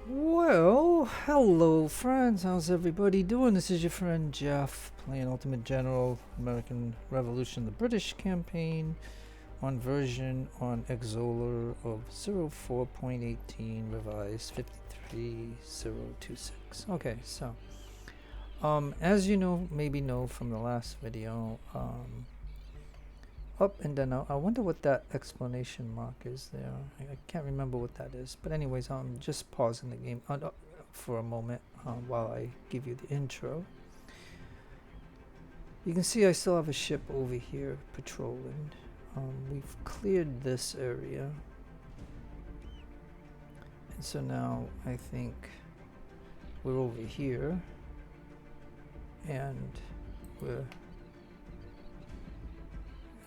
Well, hello friends, how's everybody doing? This is your friend Jeff playing Ultimate General American Revolution, the British campaign on version on Exolar of 04.18 revised 53026. Okay, so as you know, maybe know from the last video, up and then I wonder what that explanation mark is there. I can't remember what that is. But anyways, I'm just pausing the game for a moment while I give you the intro. You can see I still have a ship over here patrolling. We've cleared this area. And so now I think we're over here. And we're...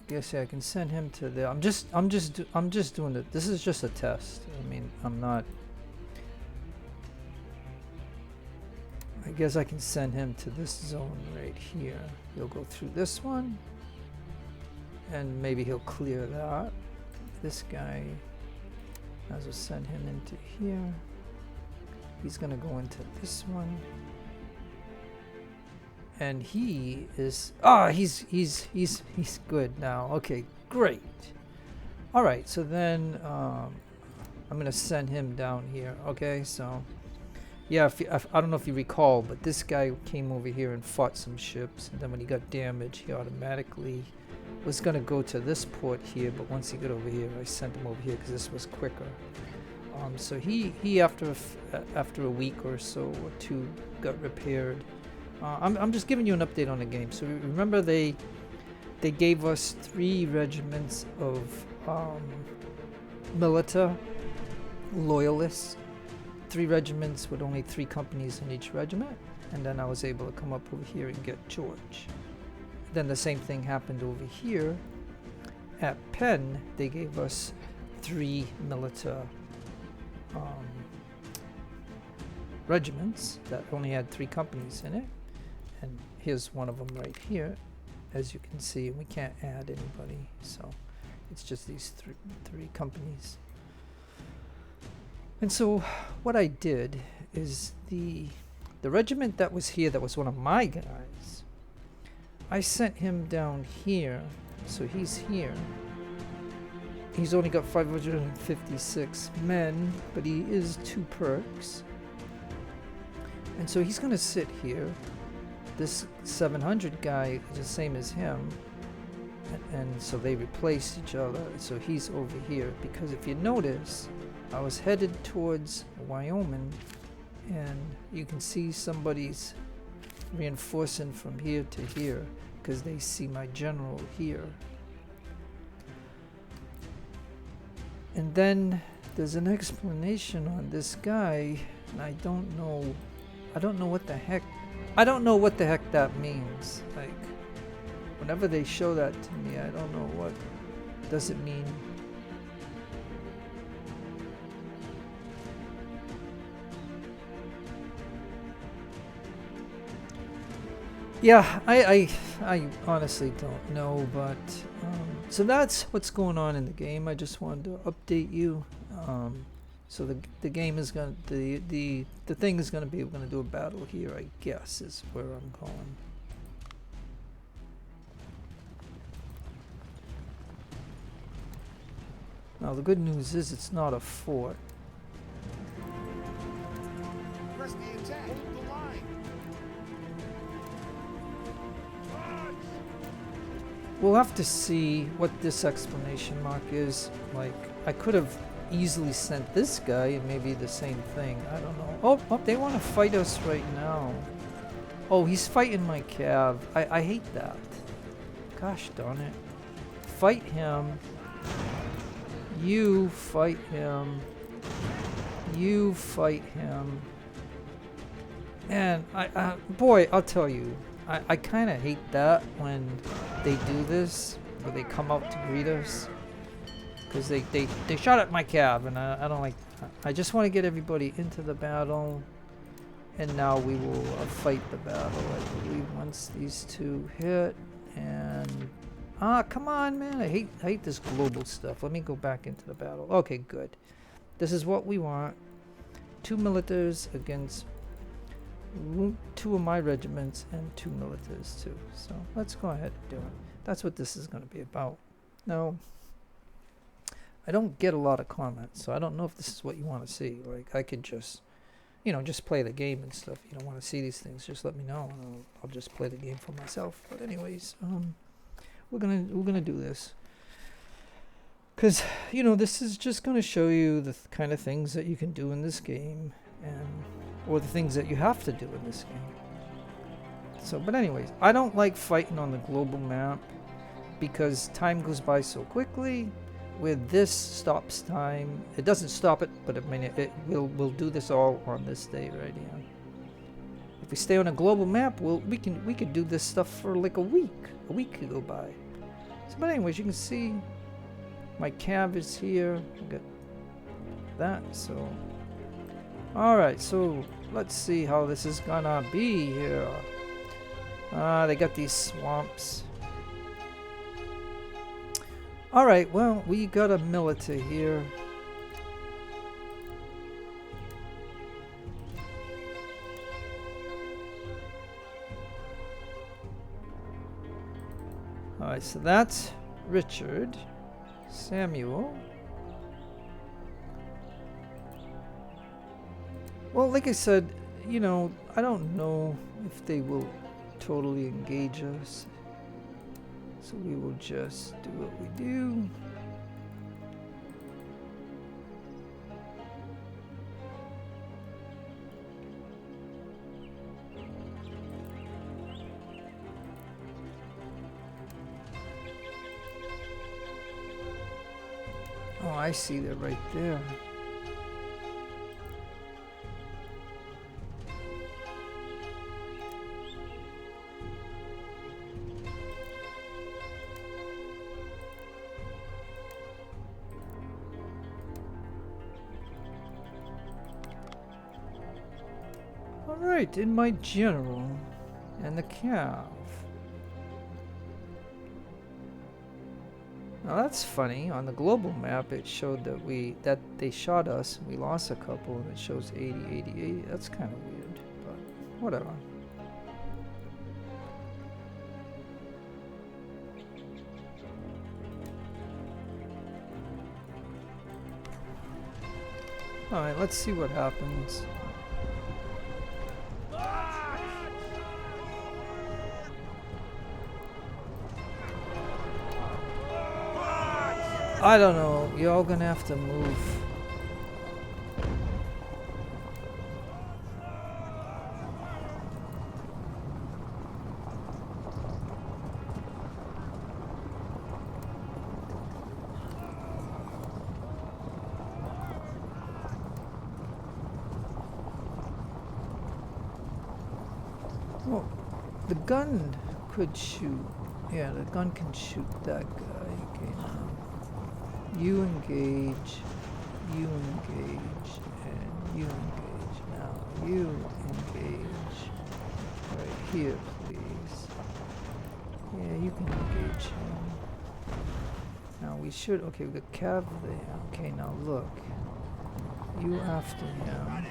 Guess I can send him to there. I'm just doing it. This is just a test. I mean, I'm not. I guess I can send him to this zone right here. He'll go through this one, and maybe he'll clear that. This guy, I will send him into here. He's gonna go into this one. And he is he's good now. Okay, great. All right, so then I'm gonna send him down here. Okay, so yeah, I don't know if you recall, but this guy came over here and fought some ships, and then when he got damaged, he automatically was gonna go to this port here. But once he got over here, I sent him over here because this was quicker. So he after a week or so or two got repaired. I'm just giving you an update on the game. So remember they gave us 3 regiments of milita loyalists, 3 regiments with only 3 companies in each regiment, and then I was able to come up over here and get George. Then the same thing happened over here at Penn. They gave us 3 milita regiments that only had 3 companies in it. And here's one of them right here, as you can see. We can't add anybody, so it's just these three companies. And so what I did is the regiment that was here, that was one of my guys, I sent him down here. So he's here. He's only got 556 men, but he is 2 perks. And so he's gonna sit here. This 700 guy is the same as him, and so they replace each other. So he's over here, because if you notice, I was headed towards Wyoming, and you can see somebody's reinforcing from here to here because they see my general here. And then there's an explanation on this guy, and I don't know what the heck. I don't know what the heck that means. Like, whenever they show that to me, I don't know what does it mean. Yeah, I honestly don't know, but so that's what's going on in the game. I just wanted to update you. So the game is gonna the thing is gonna be, we're gonna do a battle here, I guess, is where I'm going. Now the good news is it's not a fort. Press the attack. Hold the line. We'll have to see what this exclamation mark is. Like, I could have easily sent this guy and maybe the same thing. I don't know. Oh, they want to fight us right now. Oh, he's fighting my cav. I hate that. Gosh darn it. Fight him. You fight him. You fight him. And boy, I'll tell you, I kind of hate that when they do this, where they come out to greet us. Because they shot at my cab, and I don't like that. I just want to get everybody into the battle, and now we will fight the battle, I believe, once these 2 hit. And come on, man, I hate this global stuff. Let me go back into the battle. Okay, good. This is what we want. 2 militaries against 2 of my regiments and 2 militaries too. So let's go ahead and do it. That's what this is going to be about. Now, I don't get a lot of comments, so I don't know if this is what you want to see. Like, I could just, you know, just play the game and stuff. If you don't want to see these things, just let me know, and I'll just play the game for myself. But anyways, we're gonna do this. Because, you know, this is just going to show you the kind of things that you can do in this game, or the things that you have to do in this game. So, but anyways, I don't like fighting on the global map because time goes by so quickly. With this stops time. It doesn't stop it, but I mean, we'll do this all on this day right here. If we stay on a global map, we could do this stuff for like a week. A week could go by. So, but anyways, you can see my cav is here. I got that. So, all right. So let's see how this is gonna be here. They got these swamps. All right. Well, we got a military here. All right. So that's Richard. Samuel. Well, like I said, you know, I don't know if they will totally engage us. So we will just do what we do. Oh, I see they're right there. Alright, in my general and the cav. Now that's funny. On the global map, it showed that they shot us. We lost a couple, and it shows 80, 80, 80. That's kind of weird, but whatever. All right, let's see what happens. I don't know. You're all gonna have to move. Well, the gun could shoot. Yeah, the gun can shoot that guy. Okay, now. You engage, and you engage. Now, you engage right here, please. Yeah, you can engage him. Now, we should, okay, we got cav there. Okay, now look. You after him.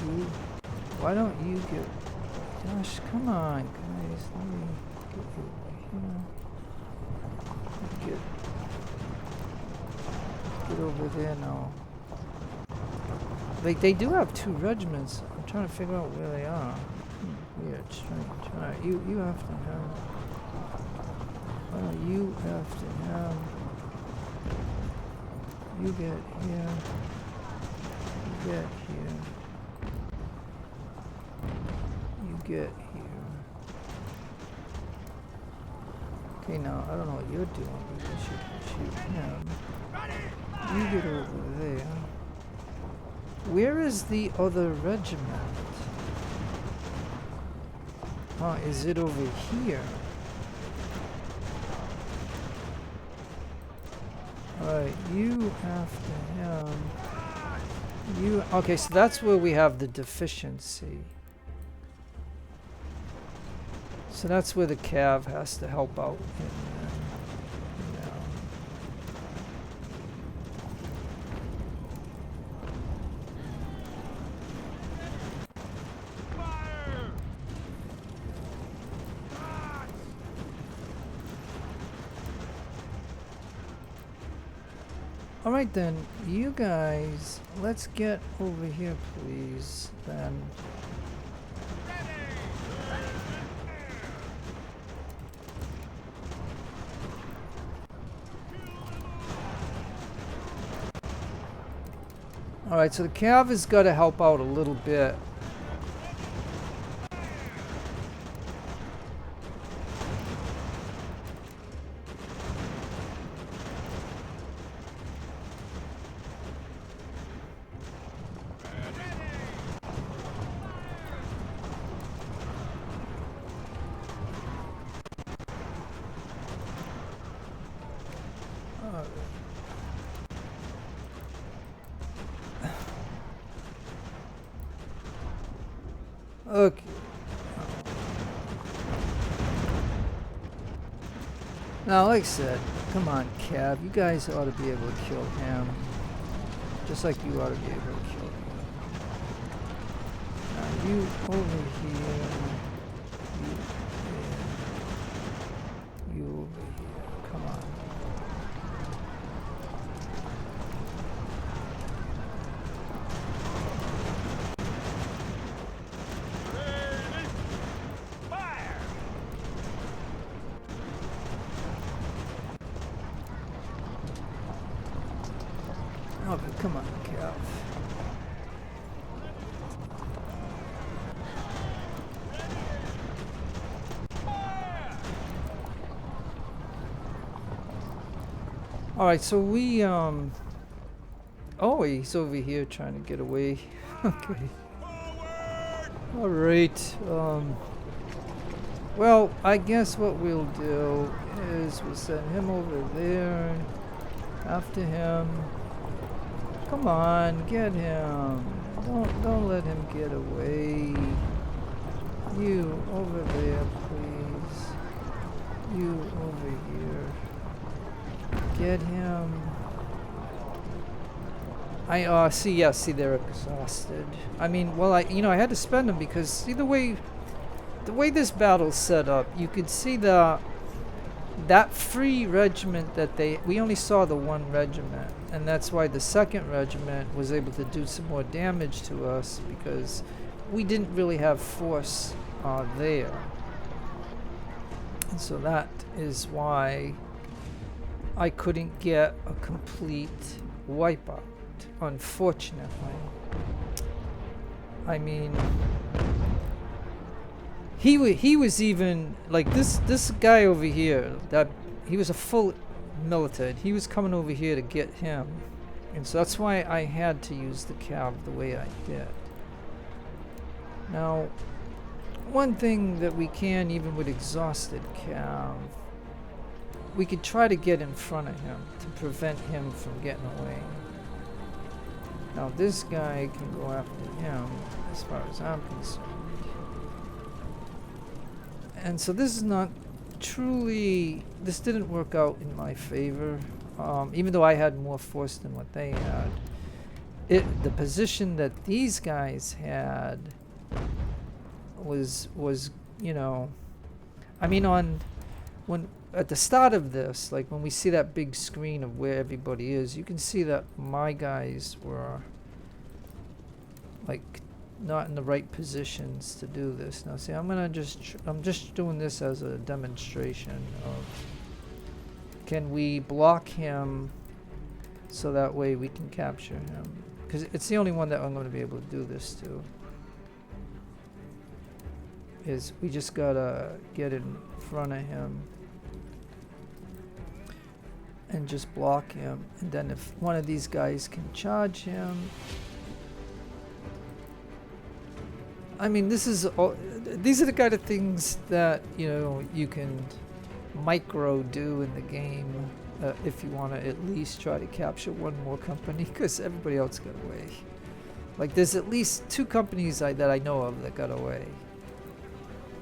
You, why don't you get, gosh, come on, guys, let me get you over here. Get over there now. Like, they do have 2 regiments. I'm trying to figure out where they are. Weird, strange. Alright, you after him. You after him. You get here. You get here. You get here. Okay, now, I don't know what you're doing, but you should shoot him. You get over there. Where is the other regiment? Oh, is it over here? Alright, you after him. You, okay, so that's where we have the deficiency. So that's where the cav has to help out. Alright then, you guys, let's get over here please, then. Alright, so the cav has got to help out a little bit. Okay. Now, like I said, come on, Cav. You guys ought to be able to kill him. Just like you ought to be able to kill him. Now, you over here. You over here. Come on. Okay, come on, Cav. Alright, so we, oh, he's over here trying to get away. Okay. Alright, well, I guess what we'll do is we'll send him over there. After him. Come on, get him. Don't let him get away. You over there, please. You over here. Get him. See, yeah, see, they're exhausted. I mean, well, I had to spend them because see the way this battle's set up, you could see that free regiment that we only saw the one regiment, and that's why the second regiment was able to do some more damage to us because we didn't really have force there. And so that is why I couldn't get a complete wipeout, unfortunately. I mean, he was even like this guy over here, that he was a full militant. He was coming over here to get him, and so that's why I had to use the cav the way I did. Now, one thing that we can, even with exhausted cav, we could try to get in front of him to prevent him from getting away. Now this guy can go after him as far as I'm concerned. And so this is not truly, this didn't work out in my favor, even though I had more force than what they had. The position that these guys had was I mean, at the start of this, like when we see that big screen of where everybody is, you can see that my guys were like not in the right positions to do this. Now see, I'm just doing this as a demonstration of, can we block him so that way we can capture him, because it's the only one that I'm going to be able to do this to. Is we just gotta get in front of him and just block him, and then if one of these guys can charge him, I mean, these are the kind of things that you can micro do in the game if you want to at least try to capture one more company, because everybody else got away. Like there's at least 2 companies that I know of that got away.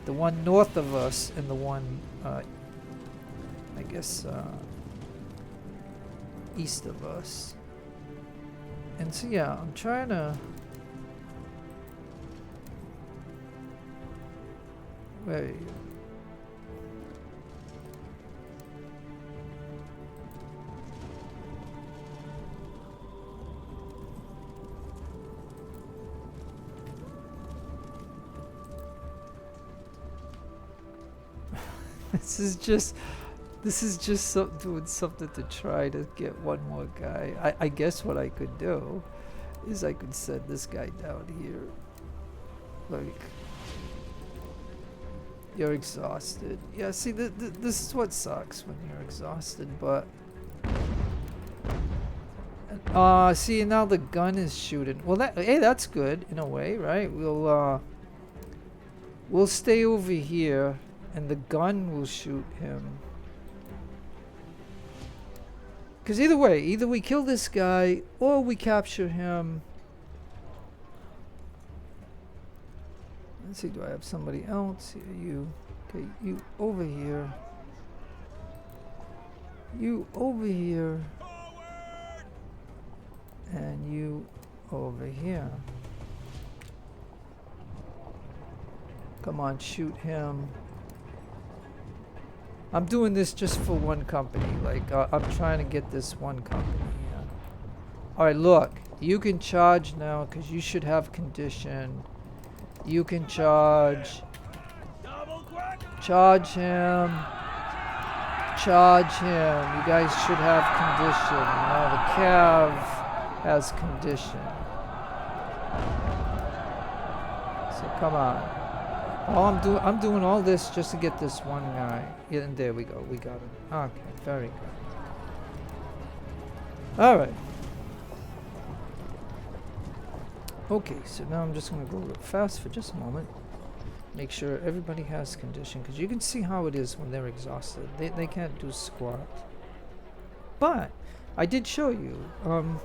The one north of us and the one I guess east of us. And so yeah, I'm trying to, where are you? This is just doing something to try to get one more guy. I guess what I could do is I could send this guy down here. Like, you're exhausted. Yeah, see, this is what sucks when you're exhausted, but... see, now the gun is shooting. Well, hey, that's good, in a way, right? We'll stay over here, and the gun will shoot him. Because either way, either we kill this guy, or we capture him. Let's see, do I have somebody else? Here, you. Okay, you over here. You over here. And you over here. Come on, shoot him. I'm doing this just for one company. Like, I'm trying to get this one company. Yeah. Alright, look. You can charge now, because you should have condition. You can charge. Charge him. Charge him. You guys should have condition. Now the Cav has condition. So come on. I'm doing all this just to get this one guy. Yeah, and there we go. We got him. Okay, very good. All right. Okay, so now I'm just going to go real fast for just a moment. Make sure everybody has condition, because you can see how it is when they're exhausted. They can't do squat. But I did show you. And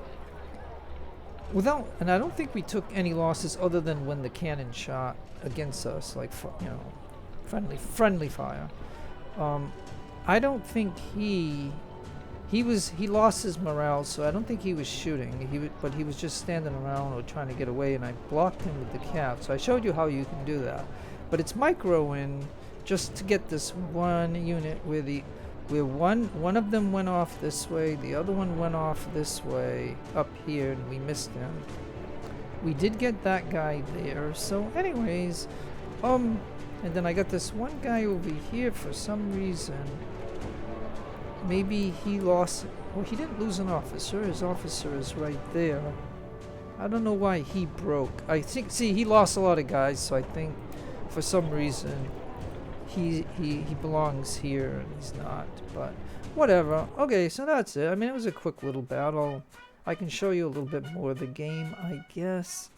I don't think we took any losses other than when the cannon shot against us, like, you know, friendly fire. I don't think he lost his morale, so I don't think he was shooting. But he was just standing around or trying to get away, and I blocked him with the cap. So I showed you how you can do that. But it's microing just to get this one unit where one of them went off this way, the other one went off this way up here, and we missed him. We did get that guy there. So anyways, and then I got this one guy over here for some reason. Maybe he lost. Well, he didn't lose an officer. His officer is right there. I don't know why he broke. I think, see, he lost a lot of guys, so I think for some reason he belongs here and he's not. But whatever. Okay, so that's it. I mean, it was a quick little battle. I can show you a little bit more of the game, I guess.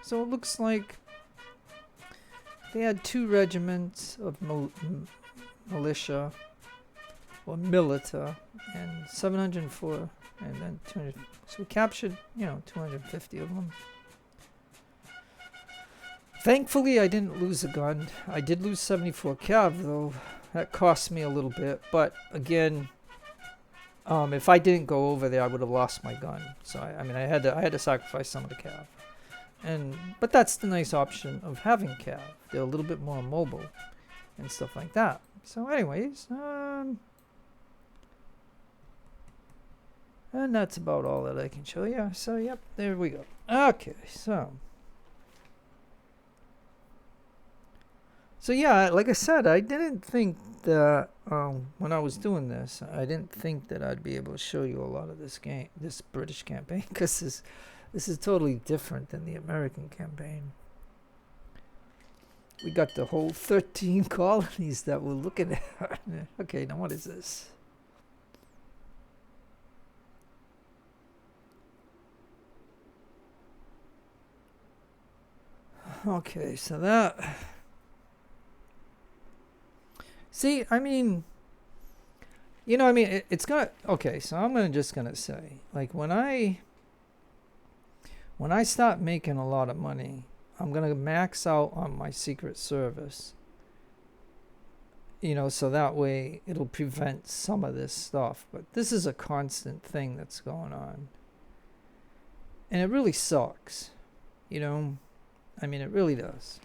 So it looks like they had 2 regiments of militia. Or milita, and 704, and then 200. So we captured, 250 of them. Thankfully, I didn't lose a gun. I did lose 74 cav, though. That cost me a little bit. But again, if I didn't go over there, I would have lost my gun. So I mean, I had to sacrifice some of the cav. But that's the nice option of having cav. They're a little bit more mobile and stuff like that. So, anyways, and that's about all that I can show you. So, yep, there we go. Okay, so yeah, like I said, I didn't think that when I was doing this, I didn't think that I'd be able to show you a lot of this British campaign, because this is totally different than the American campaign. We got the whole 13 colonies that we're looking at. Okay, now what is this? Okay, so that... See, I mean... it's gonna... Okay, so I'm just gonna say, like, when I start making a lot of money, I'm gonna max out on my Secret Service. So that way it'll prevent some of this stuff. But this is a constant thing that's going on. And it really sucks. I mean, it really does.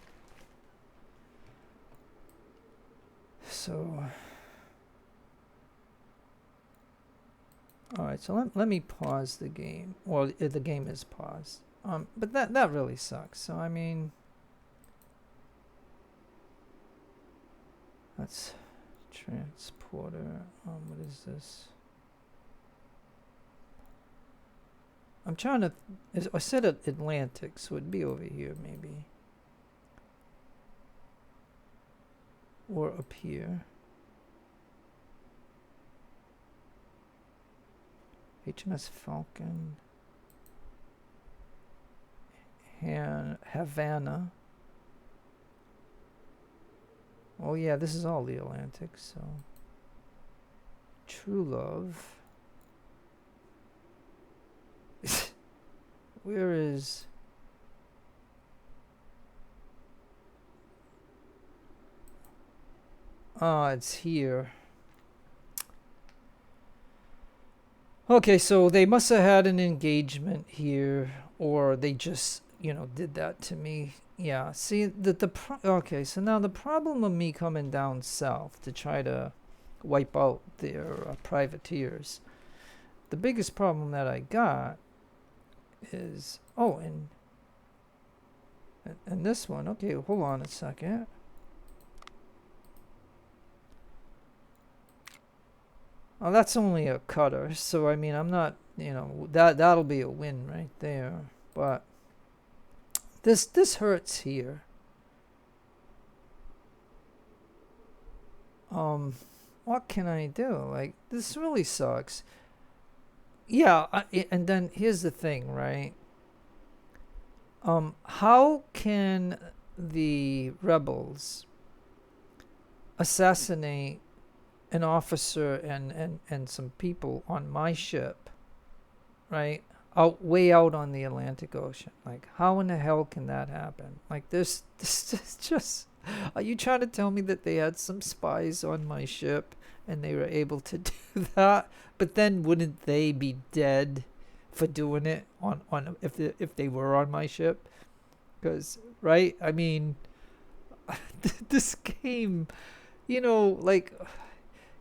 So, alright, so let me pause the game. Well, the game is paused. But that really sucks. So, I mean, let's transporter. What is this? I'm trying to. I said Atlantic, so it'd be over here maybe, or up here. HMS Falcon. Havana. Oh yeah, this is all the Atlantic, so. True Love. Where is... Ah, it's here. Okay, so they must have had an engagement here, or they just, you know, did that to me. Yeah, see, okay, so now the problem of me coming down south to try to wipe out their privateers, the biggest problem that I got is, oh, and this one, okay, hold on a second. Oh, that's only a cutter, so I mean, I'm not, you know, that'll be a win right there. But this hurts here. What can I do? Like, this really sucks. Yeah, and then here's the thing, right? How can the rebels assassinate an officer and some people on my ship, right? Way out on the Atlantic Ocean. Like, how in the hell can that happen? Like, this is just... Are you trying to tell me that they had some spies on my ship and they were able to do that? But then wouldn't they be dead for doing it on if they were on my ship? Because, right? I mean, this game, you know, like...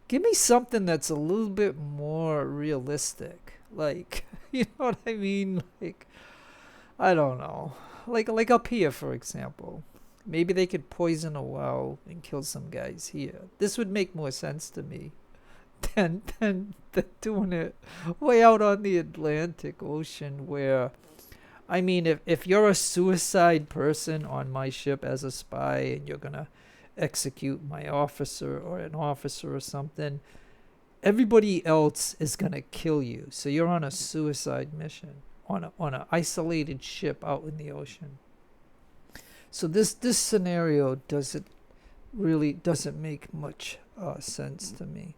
Give me something that's a little bit more realistic. Like, you know what I mean? Like, I don't know. Like up here, for example. Maybe they could poison a well and kill some guys here. This would make more sense to me than doing it way out on the Atlantic Ocean where, I mean, if you're a suicide person on my ship as a spy and you're going to execute my officer or an officer or something, everybody else is gonna kill you. So you're on a suicide mission on an isolated ship out in the ocean. So this scenario doesn't make much sense to me.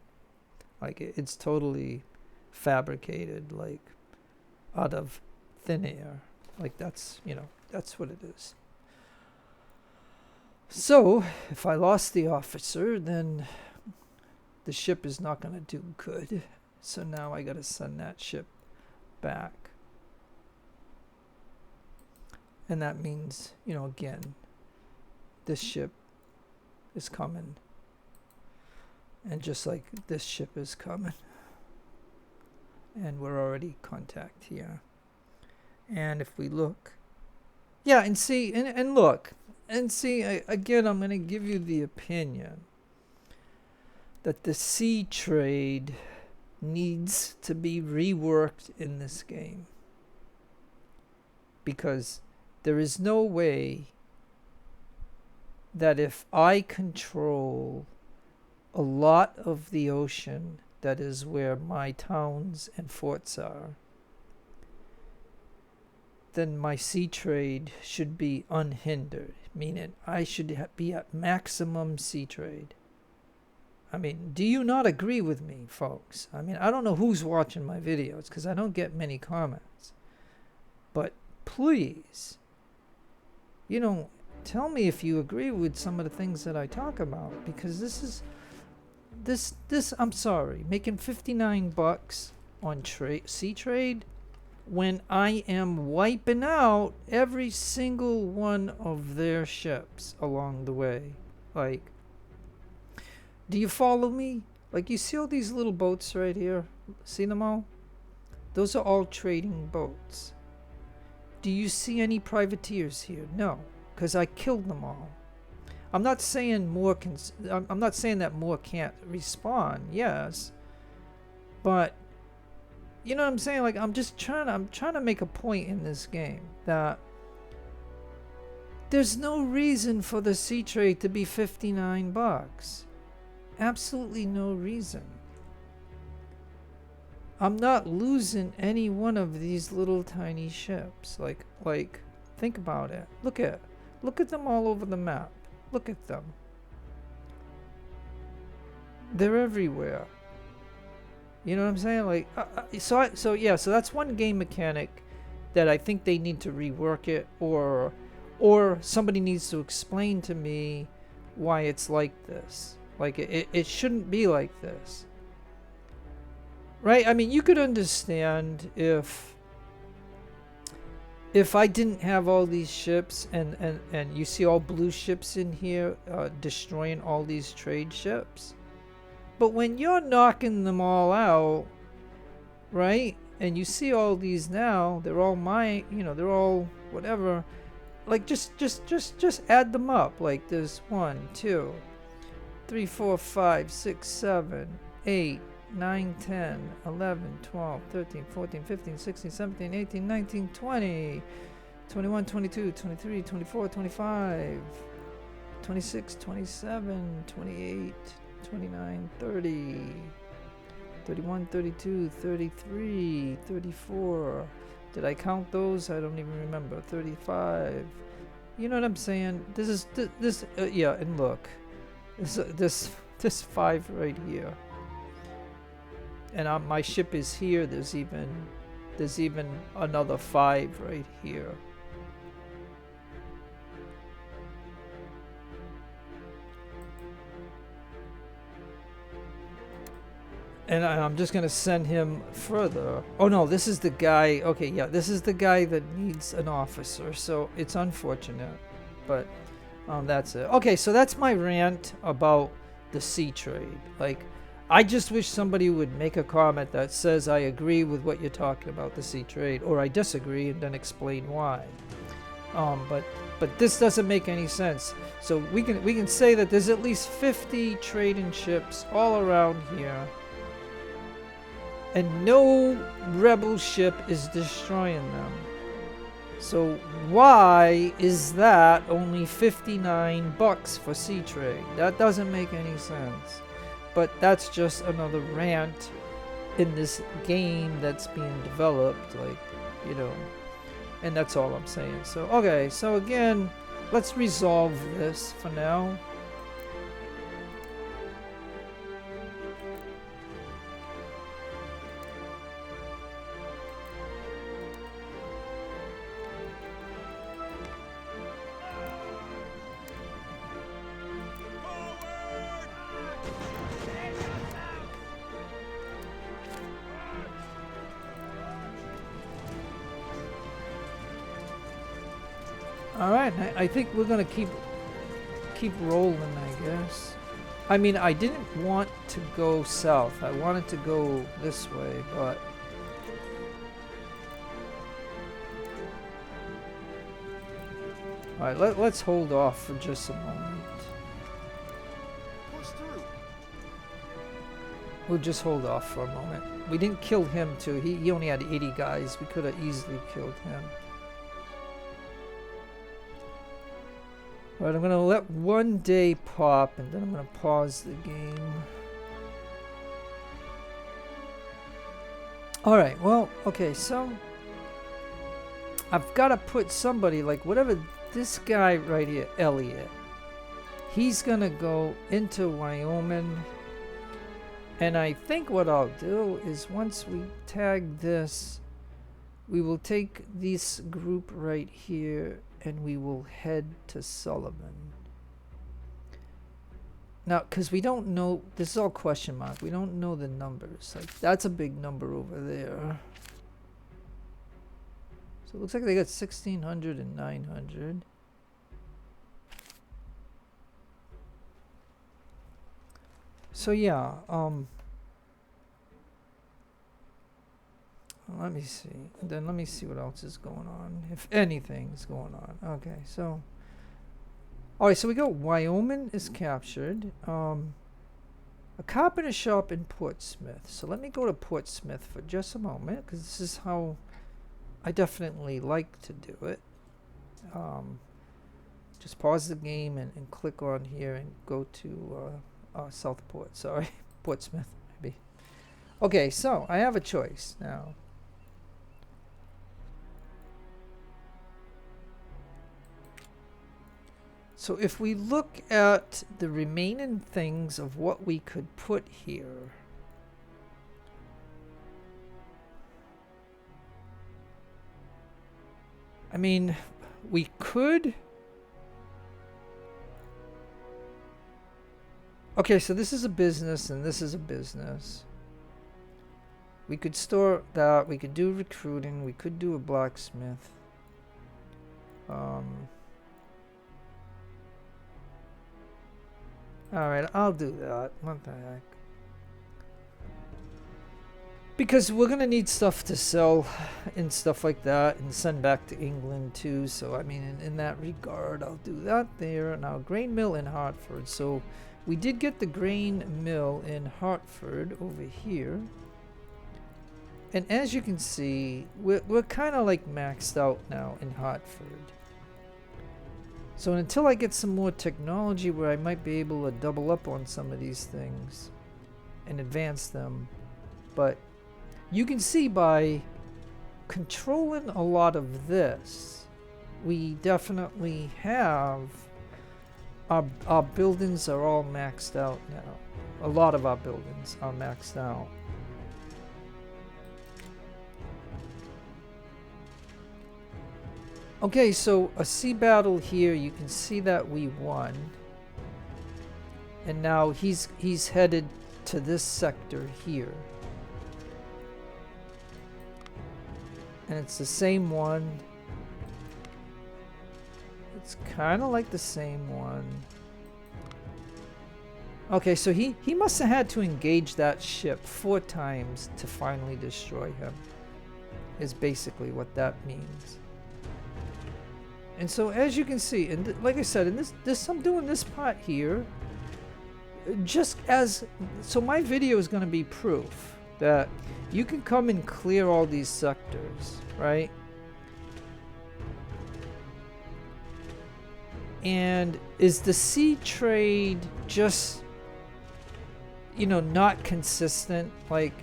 Like, it's totally fabricated, like out of thin air. Like, that's, you know, that's what it is. So, if I lost the officer, then the ship is not going to do good. So now I got to send that ship back. And that means, you know, again, this ship is coming. And just like this ship is coming. And we're already contact here. And if we look, yeah, and see, and look, and see, again, I'm going to give you the opinion that the sea trade needs to be reworked in this game. Because there is no way that if I control a lot of the ocean that is where my towns and forts are, then my sea trade should be unhindered, meaning I should be at maximum sea trade. I mean, do you not agree with me, folks? I mean, I don't know who's watching my videos because I don't get many comments. But please, you know, tell me if you agree with some of the things that I talk about, because this I'm sorry, making $59 on sea trade when I am wiping out every single one of their ships along the way. Like, do you follow me? Like, you see all these little boats right here? See them all? Those are all trading boats. Do you see any privateers here? No, because I killed them all. I'm not saying more I'm not saying that more can't respawn. Yes, but you know what I'm saying? Like I'm trying to make a point in this game that there's no reason for the sea trade to be $59. Absolutely no reason. I'm not losing any one of these little tiny ships. Like think about it. Look at them all over the map. Look at them. They're everywhere. You know what I'm saying? Like so that's one game mechanic that I think they need to rework it, or somebody needs to explain to me why it's like this. Like it shouldn't be like this. Right? I mean, you could understand if I didn't have all these ships and you see all blue ships in here destroying all these trade ships. But when you're knocking them all out, right? And you see all these now, they're all mine, you know, they're all whatever. Like just add them up. Like there's 1, 2, 3, 4, 5, 6, 7, 8, 9, 10, 11, 12, 13, 14, 15, 16, 17, 18, 19, 20, 21, 22, 23, 24, 25, 26, 27, 28, 29, 30, 31, 32, 33, 34. Did I count those? I don't even remember. 35. You know what I'm saying? This is this yeah, and look. This 5 right here. And my ship is here. There's even another 5 right here. And I'm just gonna send him further. Oh no, this is the guy. Okay, yeah, this is the guy that needs an officer. So it's unfortunate, but that's it. Okay, so that's my rant about the sea trade. Like, I just wish somebody would make a comment that says I agree with what you're talking about the sea trade, or I disagree, and then explain why. But this doesn't make any sense. So we can say that there's at least 50 trading ships all around here, and no rebel ship is destroying them. So why is that only $59 for sea trade? That doesn't make any sense. But that's just another rant in this game that's being developed, like, you know, and that's all I'm saying. So, okay, so again, let's resolve this for now. Alright, I think we're gonna keep rolling, I guess. I mean, I didn't want to go south. I wanted to go this way, but alright, let's hold off for just a moment. Push through. We'll just hold off for a moment. We didn't kill him too. He only had 80 guys. We could have easily killed him. Alright, I'm gonna let one day pop, and then I'm gonna pause the game. Alright, well, okay, so I've gotta put somebody, like whatever this guy right here, Elliot, he's gonna go into Wyoming, and I think what I'll do is once we tag this, we will take this group right here and we will head to Sullivan. Now, because we don't know, this is all question mark, we don't know the numbers. Like, that's a big number over there. So it looks like they got 1,600 and 900. So yeah, let me see. Then let me see what else is going on, if anything's going on. Okay, so All right, so we got Wyoming is captured. A carpenter shop in Portsmouth. So let me go to Portsmouth for just a moment, because this is how I definitely like to do it. Just pause the game and click on here and go to Southport. Sorry, Portsmouth maybe. Okay, so I have a choice now. So if we look at the remaining things of what we could put here, I mean, we could. Okay, so this is a business and this is a business. We could store that. We could do recruiting. We could do a blacksmith. Alright, I'll do that. What the heck? Because we're going to need stuff to sell and stuff like that and send back to England too. So, I mean, in that regard, I'll do that there. Now, grain mill in Hartford. So, we did get the grain mill in Hartford over here. And as you can see, we're kind of like maxed out now in Hartford. So until I get some more technology where I might be able to double up on some of these things and advance them. But you can see by controlling a lot of this, we definitely have our buildings are all maxed out now. A lot of our buildings are maxed out. Okay, so a sea battle here, you can see that we won. And now he's headed to this sector here. And it's the same one. It's kind of like the same one. Okay, so he must have had to engage that ship 4 times to finally destroy him. Is basically what that means. And so as you can see, and like I said, in this I'm doing this part here just as, so my video is going to be proof that you can come and clear all these sectors, right? And is the sea trade just, you know, not consistent? Like,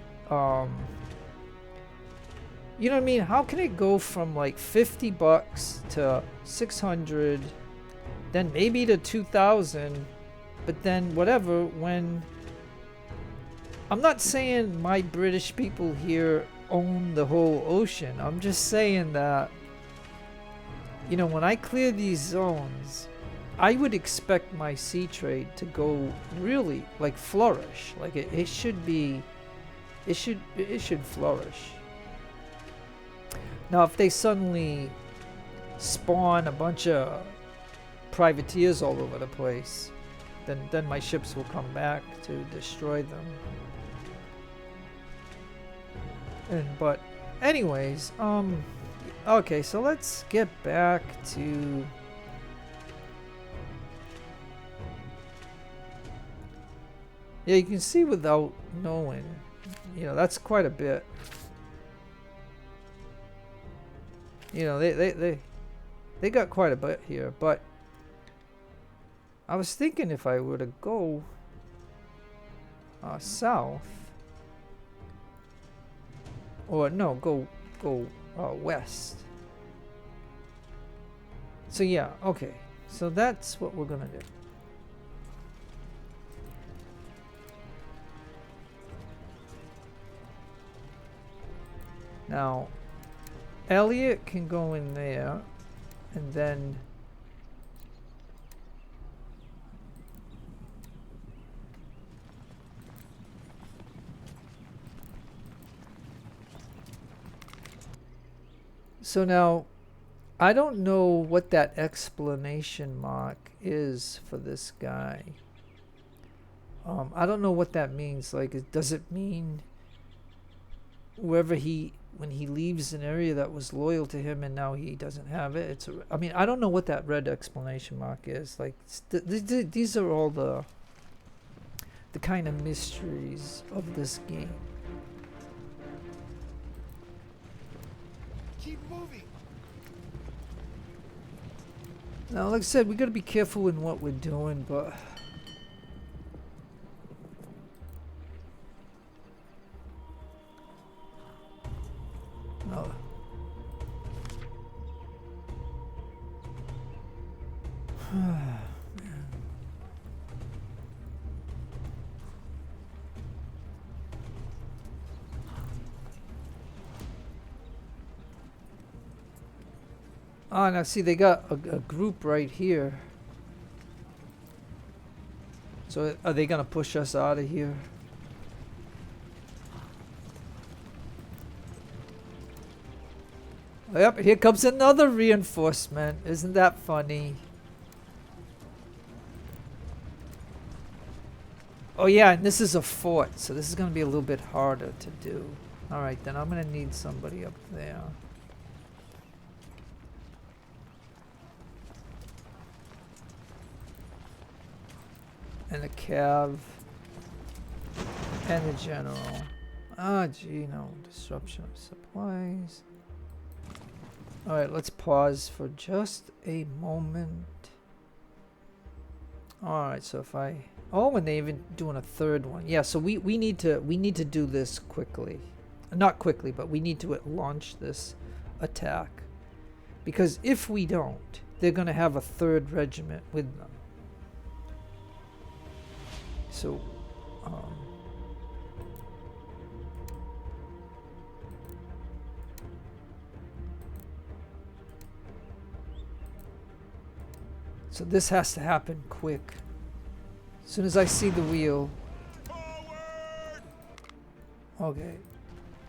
you know what I mean? How can it go from like $50 to 600, then maybe to 2,000, but then whatever, when I'm not saying my British people here own the whole ocean. I'm just saying that, you know, when I clear these zones, I would expect my sea trade to go really like flourish. Like it should be, it should flourish. Now, if they suddenly spawn a bunch of privateers all over the place, then my ships will come back to destroy them. But anyways, okay, so let's get back to yeah, you can see without knowing, you know, that's quite a bit. You know, they got quite a bit here, but I was thinking if I were to go south, or no, go west. So yeah, okay. So that's what we're gonna do. Now, Elliot can go in there, and then so now I don't know what that exclamation mark is for this guy. I don't know what that means. Like, does it mean wherever he when he leaves an area that was loyal to him and now he doesn't have it. It's I mean, I don't know what that red exclamation mark is. Like these are all the kind of mysteries of this game. Keep moving. Now, like I said, we got to be careful in what we're doing, but no. Oh, now see, they got a group right here. So are they gonna push us out of here? Yep, here comes another reinforcement. Isn't that funny? Oh yeah, and this is a fort, so this is gonna be a little bit harder to do. Alright, then I'm gonna need somebody up there. And a cav. And a general. Ah, gee, no. Disruption of supplies. Alright, let's pause for just a moment. Alright, so if I... Oh, and they even doing a third one. Yeah, so we need to do this quickly. Not quickly, but we need to launch this attack. Because if we don't, they're going to have a third regiment with them. So, so this has to happen quick. As soon as I see the wheel. Okay.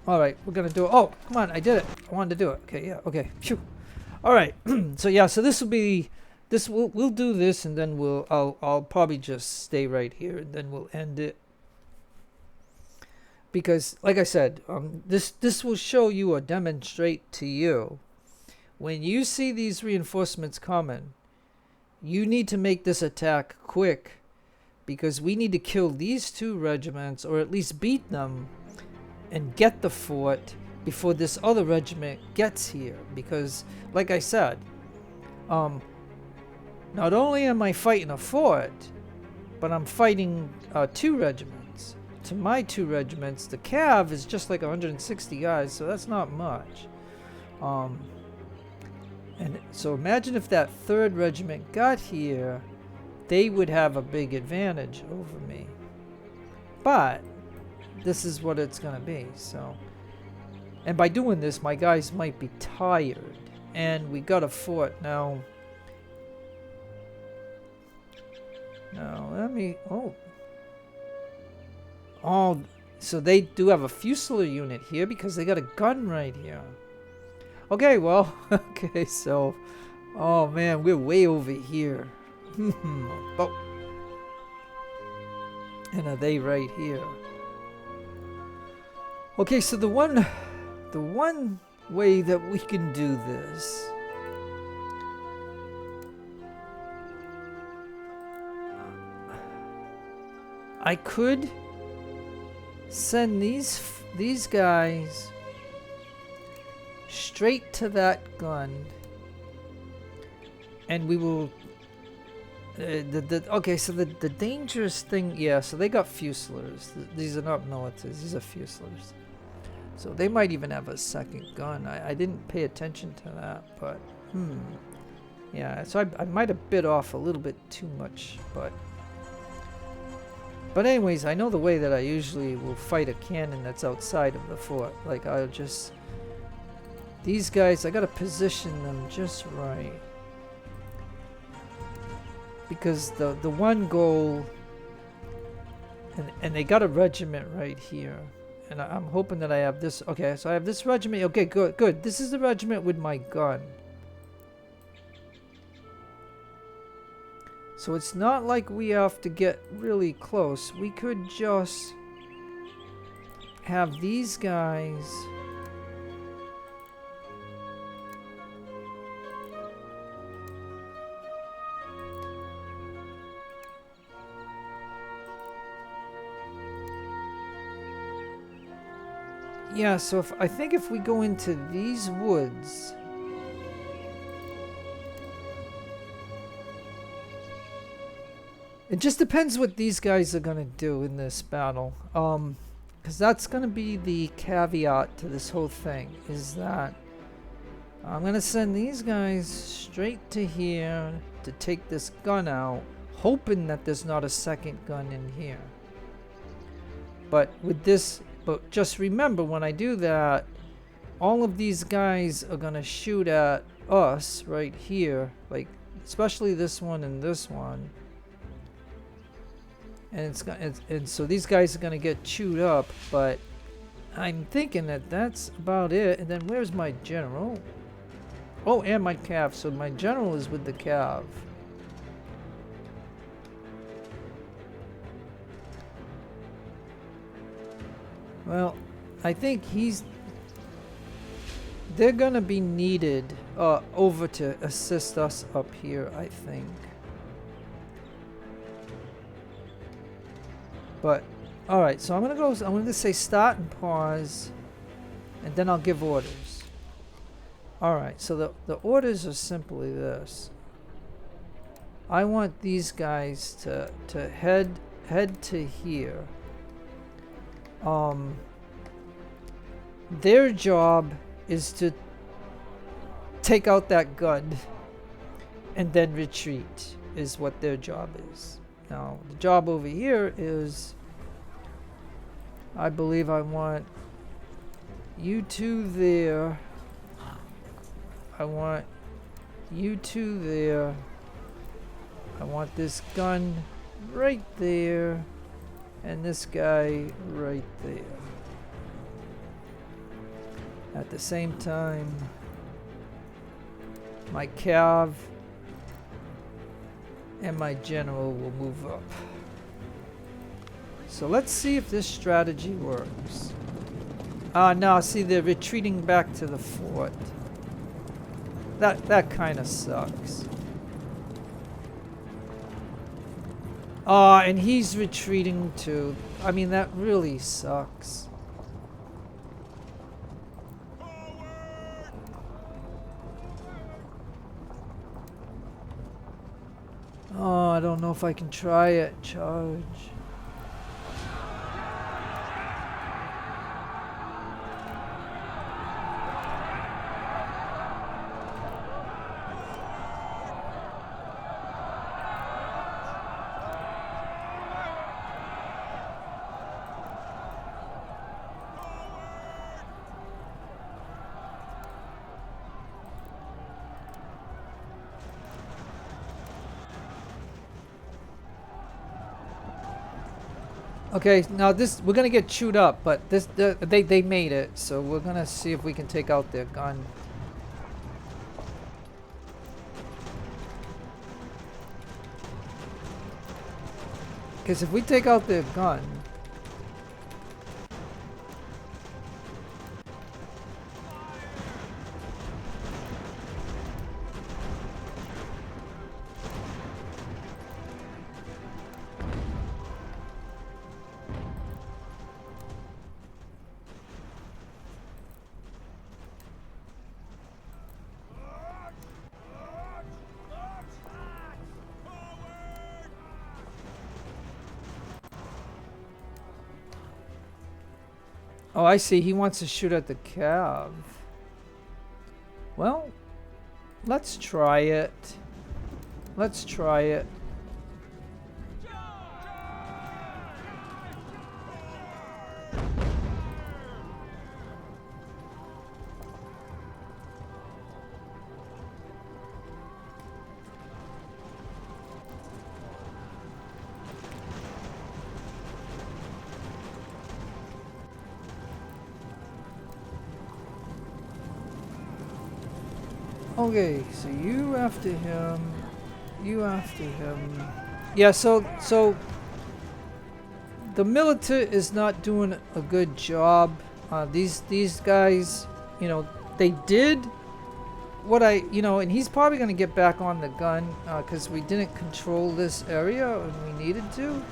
Alright, we're gonna do it. Oh, come on, I did it. I wanted to do it. Okay, yeah, okay. Phew. Alright. So yeah, so this will be we'll do this and then I'll probably just stay right here and then we'll end it. Because like I said, this will show you or demonstrate to you when you see these reinforcements coming, you need to make this attack quick because we need to kill these two regiments or at least beat them and get the fort before this other regiment gets here. Because like I said, not only am I fighting a fort, but I'm fighting two regiments. To my two regiments, the cav is just like 160 guys, so that's not much. And so imagine if that third regiment got here, they would have a big advantage over me. But this is what it's gonna be. So, and by doing this, my guys might be tired, and we got a fort now. Now let me. Oh, so they do have a Fusilier unit here because they got a gun right here. Okay, well, okay, so, oh man, we're way over here. Oh. And are they right here? Okay, so the one way that we can do this I could send these guys straight to that gun, and we will. Okay, so the dangerous thing, yeah. So they got Fusiliers. These are not militaries. These are Fusiliers. So they might even have a second gun. I didn't pay attention to that, but yeah. So I might have bit off a little bit too much, but. But anyways, I know the way that I usually will fight a cannon that's outside of the fort. Like, I'll just... These guys, I gotta position them just right. Because the one goal... And they got a regiment right here. And I'm hoping that I have this... Okay, so I have this regiment. Okay, good. This is the regiment with my gun. So it's not like we have to get really close. We could just have these guys Yeah, so I think if we go into these woods, it just depends what these guys are gonna do in this battle. Because that's gonna be the caveat to this whole thing, is that I'm gonna send these guys straight to here to take this gun out, hoping that there's not a second gun in here. But just remember, when I do that, all of these guys are gonna shoot at us right here, like especially this one and this one. And so these guys are gonna get chewed up, but I'm thinking that that's about it. And then where's my general? Oh, and my cav. So my general is with the cav. Well, I think they're gonna be needed over to assist us up here, I think. But alright, so I'm gonna say start and pause, and then I'll give orders. Alright, so the orders are simply this. I want these guys to head to here. Their job is to take out that gun and then retreat, is what their job is. Now, the job over here is, I believe I want you two there. I want you two there. I want this gun right there. And this guy right there. At the same time, my cav and my general will move up. So let's see if this strategy works. No, see, they're retreating back to the fort. That kind of sucks. And he's retreating too. I mean, that really sucks. Oh, I don't know if I can try it. Charge. Okay, now we're gonna get chewed up, but they made it, so we're gonna see if we can take out their gun. Because if we take out their gun, oh, I see. He wants to shoot at the cav. Well, let's try it. Let's try it. Okay, so you after him, you after him. Yeah, so the military is not doing a good job. These guys, you know, they did what and he's probably gonna get back on the gun because we didn't control this area when we needed to.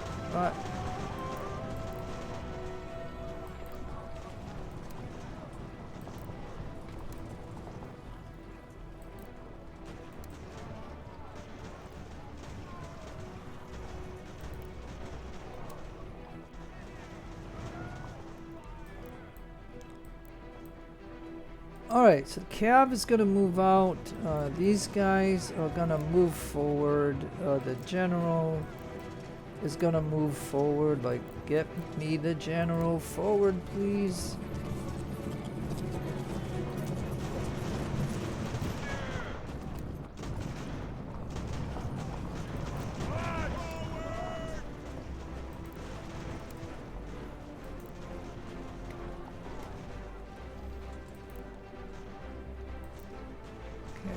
Alright, so the cav is gonna move out. These guys are gonna move forward. The general is gonna move forward. Like, get me the general forward, please.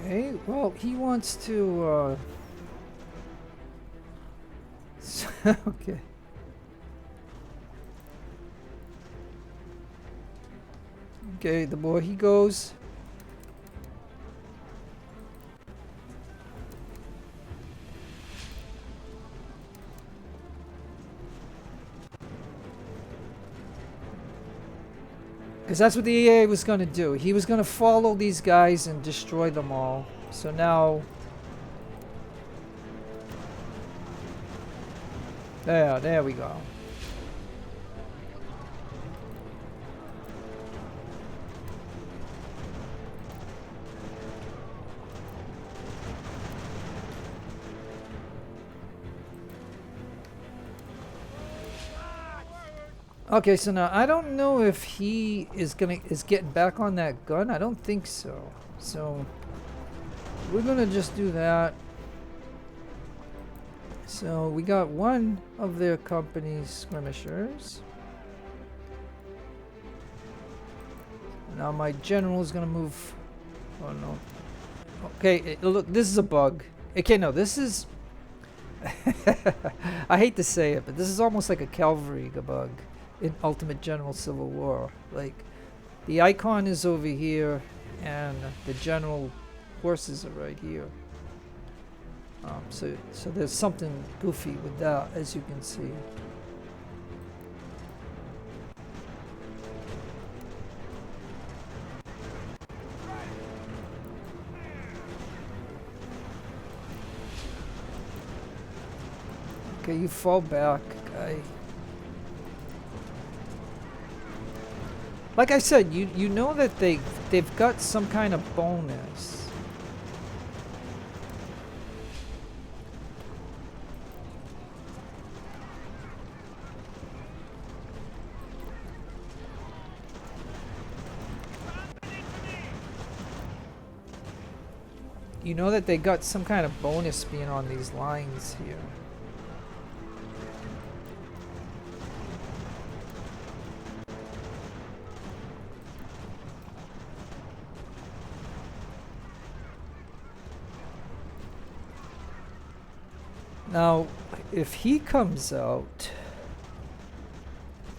Okay, well, he wants to, okay. Okay, the more he goes. Because that's what the EA was going to do. He was going to follow these guys and destroy them all. So now... There we go. Okay, so now I don't know if he is getting back on that gun. I don't think so. So we're gonna just do that. So we got one of their company's skirmishers. Now my general is gonna move. Oh no. Okay, look, this is a bug. Okay, no, this is. I hate to say it, but this is almost like a cavalry bug in Ultimate General Civil War. Like, the icon is over here, and the general horses are right here. So there's something goofy with that, as you can see. Okay, you fall back, guy. Like I said, you know that they've got some kind of bonus. You know that they got some kind of bonus being on these lines here. Now, if he comes out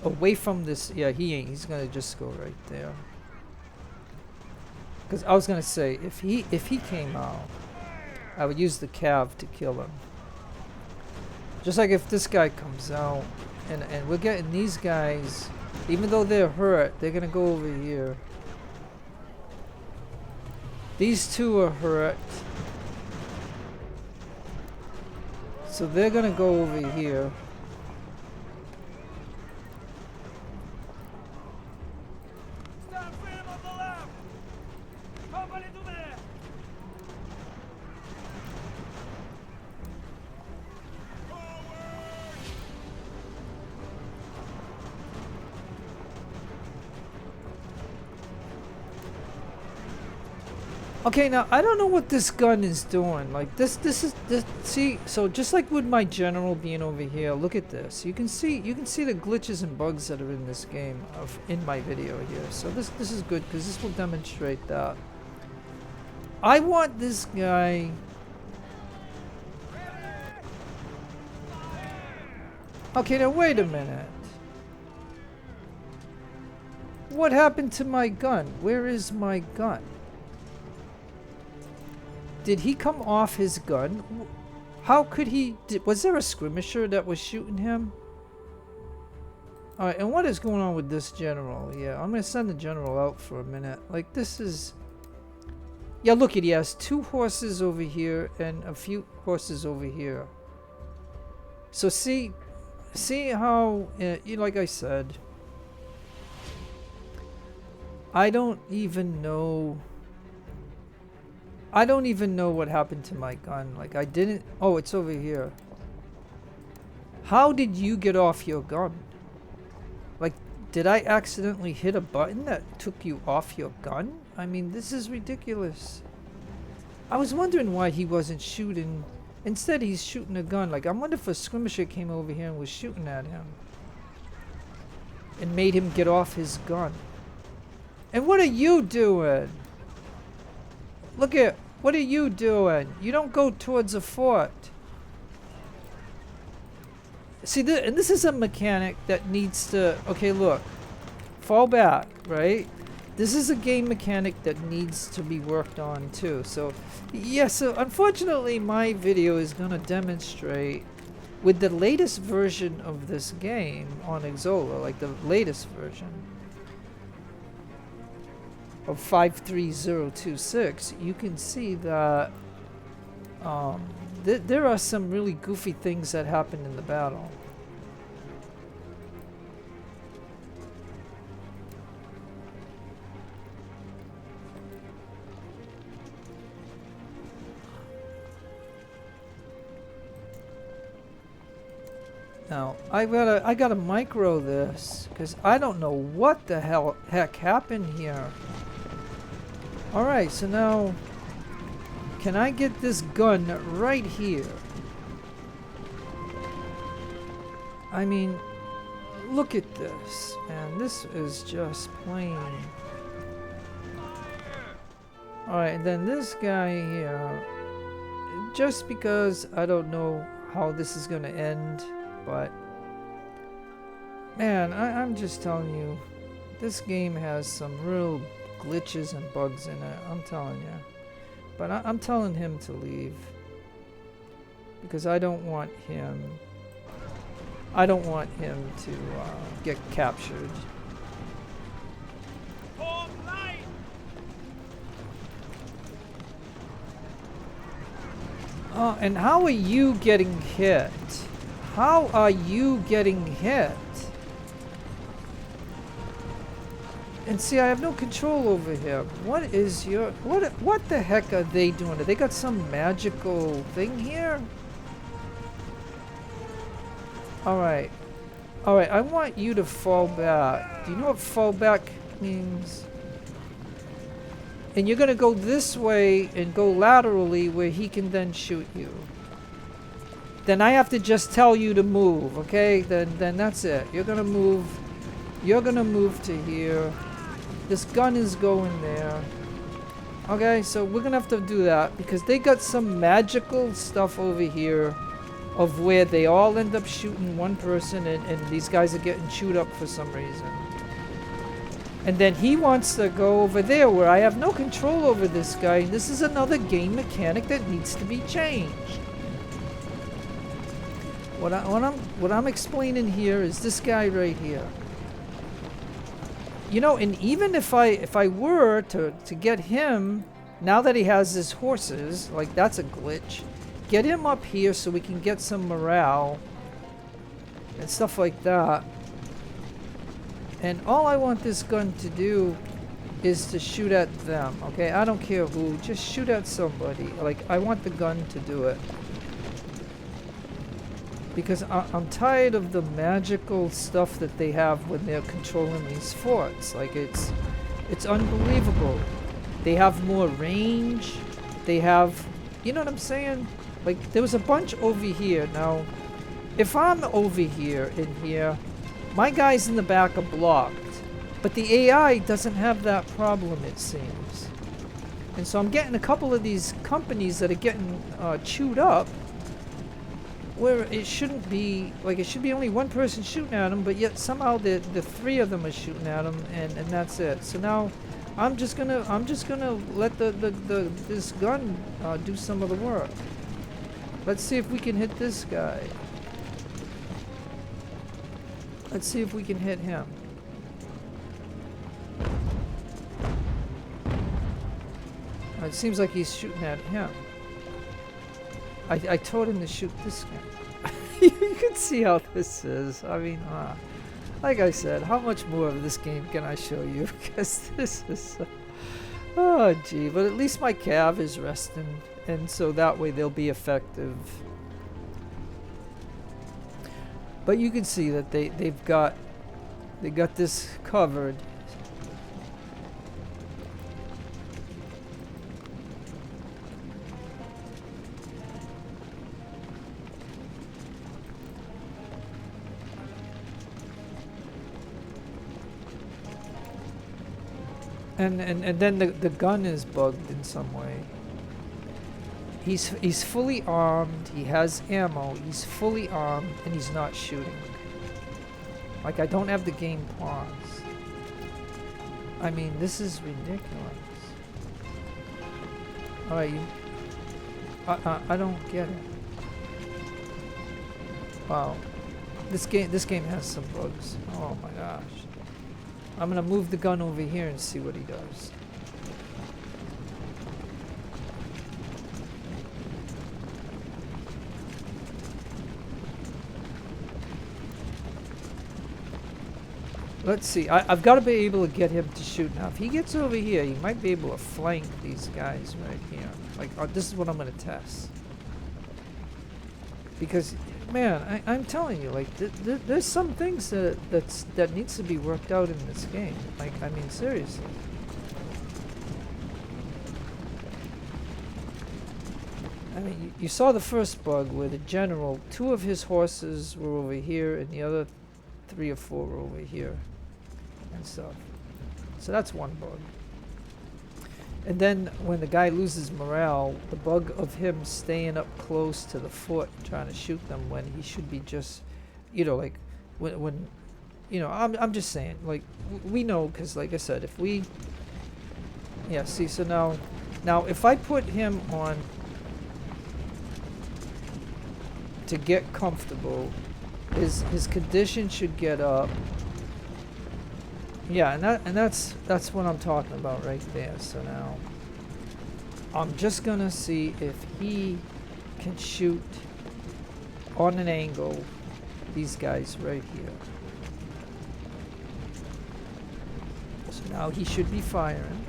away from this, yeah, he ain't. He's gonna just go right there. Because I was gonna say, if he came out, I would use the cav to kill him. Just like if this guy comes out, and we're getting these guys, even though they're hurt, they're gonna go over here. These two are hurt. So they're gonna go over here. Okay, now I don't know what this gun is doing. Like this see, so just like with my general being over here, look at this. You can see the glitches and bugs that are in this game in my video here. So this is good because this will demonstrate that. I want this guy. Okay, now wait a minute. What happened to my gun? Where is my gun? Did he come off his gun? How could he? Was there a skirmisher that was shooting him? Alright, and what is going on with this general? Yeah, I'm going to send the general out for a minute. Like, this is... Yeah, look, he has 2 horses over here and a few horses over here. So see how, like I said... I don't even know. I don't even know what happened to my gun. Like, I didn't. Oh, it's over here. How did you get off your gun? Like, did I accidentally hit a button that took you off your gun? I mean, this is ridiculous. I was wondering why he wasn't shooting. Instead, he's shooting a gun. Like, I wonder if a skirmisher came over here and was shooting at him. And made him get off his gun. And what are you doing? Look at, what are you doing? You don't go towards a fort. See, and this is a mechanic that needs to, okay, look. Fall back, right? This is a game mechanic that needs to be worked on too. So, yeah, so unfortunately my video is going to demonstrate with the latest version of this game on Xola, like the latest version of 53026, you can see that there are some really goofy things that happen in the battle. Now, I gotta micro this, because I don't know what the heck happened here. Alright, so now, can I get this gun right here? I mean, look at this, man, this is just plain. Alright, and then this guy here, just because I don't know how this is gonna end, but man, I'm just telling you, this game has some real glitches and bugs in it, I'm telling you. But I'm telling him to leave, because I don't want him to get captured. Oh, and how are you getting hit? How are you getting hit? And see, I have no control over him. What is your... What the heck are they doing? Have they got some magical thing here? Alright. Alright, I want you to fall back. Do you know what fall back means? And you're gonna go this way and go laterally where he can then shoot you. Then I have to just tell you to move, okay? Then that's it. You're gonna move. You're gonna move to here. This gun is going there. Okay, so we're gonna have to do that because they got some magical stuff over here of where they all end up shooting one person and these guys are getting chewed up for some reason. And then he wants to go over there where I have no control over this guy. And this is another game mechanic that needs to be changed. What I'm explaining here is this guy right here. You know, and even if I were to get him, now that he has his horses, like that's a glitch, get him up here so we can get some morale and stuff like that. And all I want this gun to do is to shoot at them, okay? I don't care who, just shoot at somebody. Like, I want the gun to do it. Because I'm tired of the magical stuff that they have when they're controlling these forts. Like, it's unbelievable. They have more range. They have, you know what I'm saying? Like, there was a bunch over here. Now, if I'm over here in here, my guys in the back are blocked. But the AI doesn't have that problem, it seems. And so I'm getting a couple of these companies that are getting chewed up. Where it shouldn't be, like it should be only one person shooting at them, but yet somehow the three of them are shooting at them, and that's it. So now I'm just gonna let this gun do some of the work. Let's see if we can hit this guy. Let's see if we can hit him. It seems like he's shooting at him. I told him to shoot this guy. You can see how this is. I mean, like I said, how much more of this game can I show you? Because this is, oh gee. But at least my cav is resting, and so that way they'll be effective. But you can see that they got this covered. And then the gun is bugged in some way. He's fully armed, he has ammo, he's fully armed, and he's not shooting. Like, I don't have the game paused. I mean, this is ridiculous. Alright, I don't get it. Wow. This game has some bugs. Oh my gosh. I'm gonna move the gun over here and see what he does. Let's see. I've got to be able to get him to shoot now. If he gets over here, he might be able to flank these guys right here. Like, this is what I'm going to test. Because, man, I'm telling you, like, there's some things that needs to be worked out in this game. Like, I mean, seriously. I mean, you saw the first bug where the general, 2 of his horses were over here, and the other 3 or 4 were over here. And stuff. So that's one bug. And then when the guy loses morale, the bug of him staying up close to the fort trying to shoot them when he should be just, you know, like when you know, I'm just saying, like, we know, because like I said, if we, yeah, see, so now if I put him on to get comfortable, his condition should get up. Yeah, and that's what I'm talking about right there. So now I'm just gonna see if he can shoot on an angle these guys right here. So now he should be firing.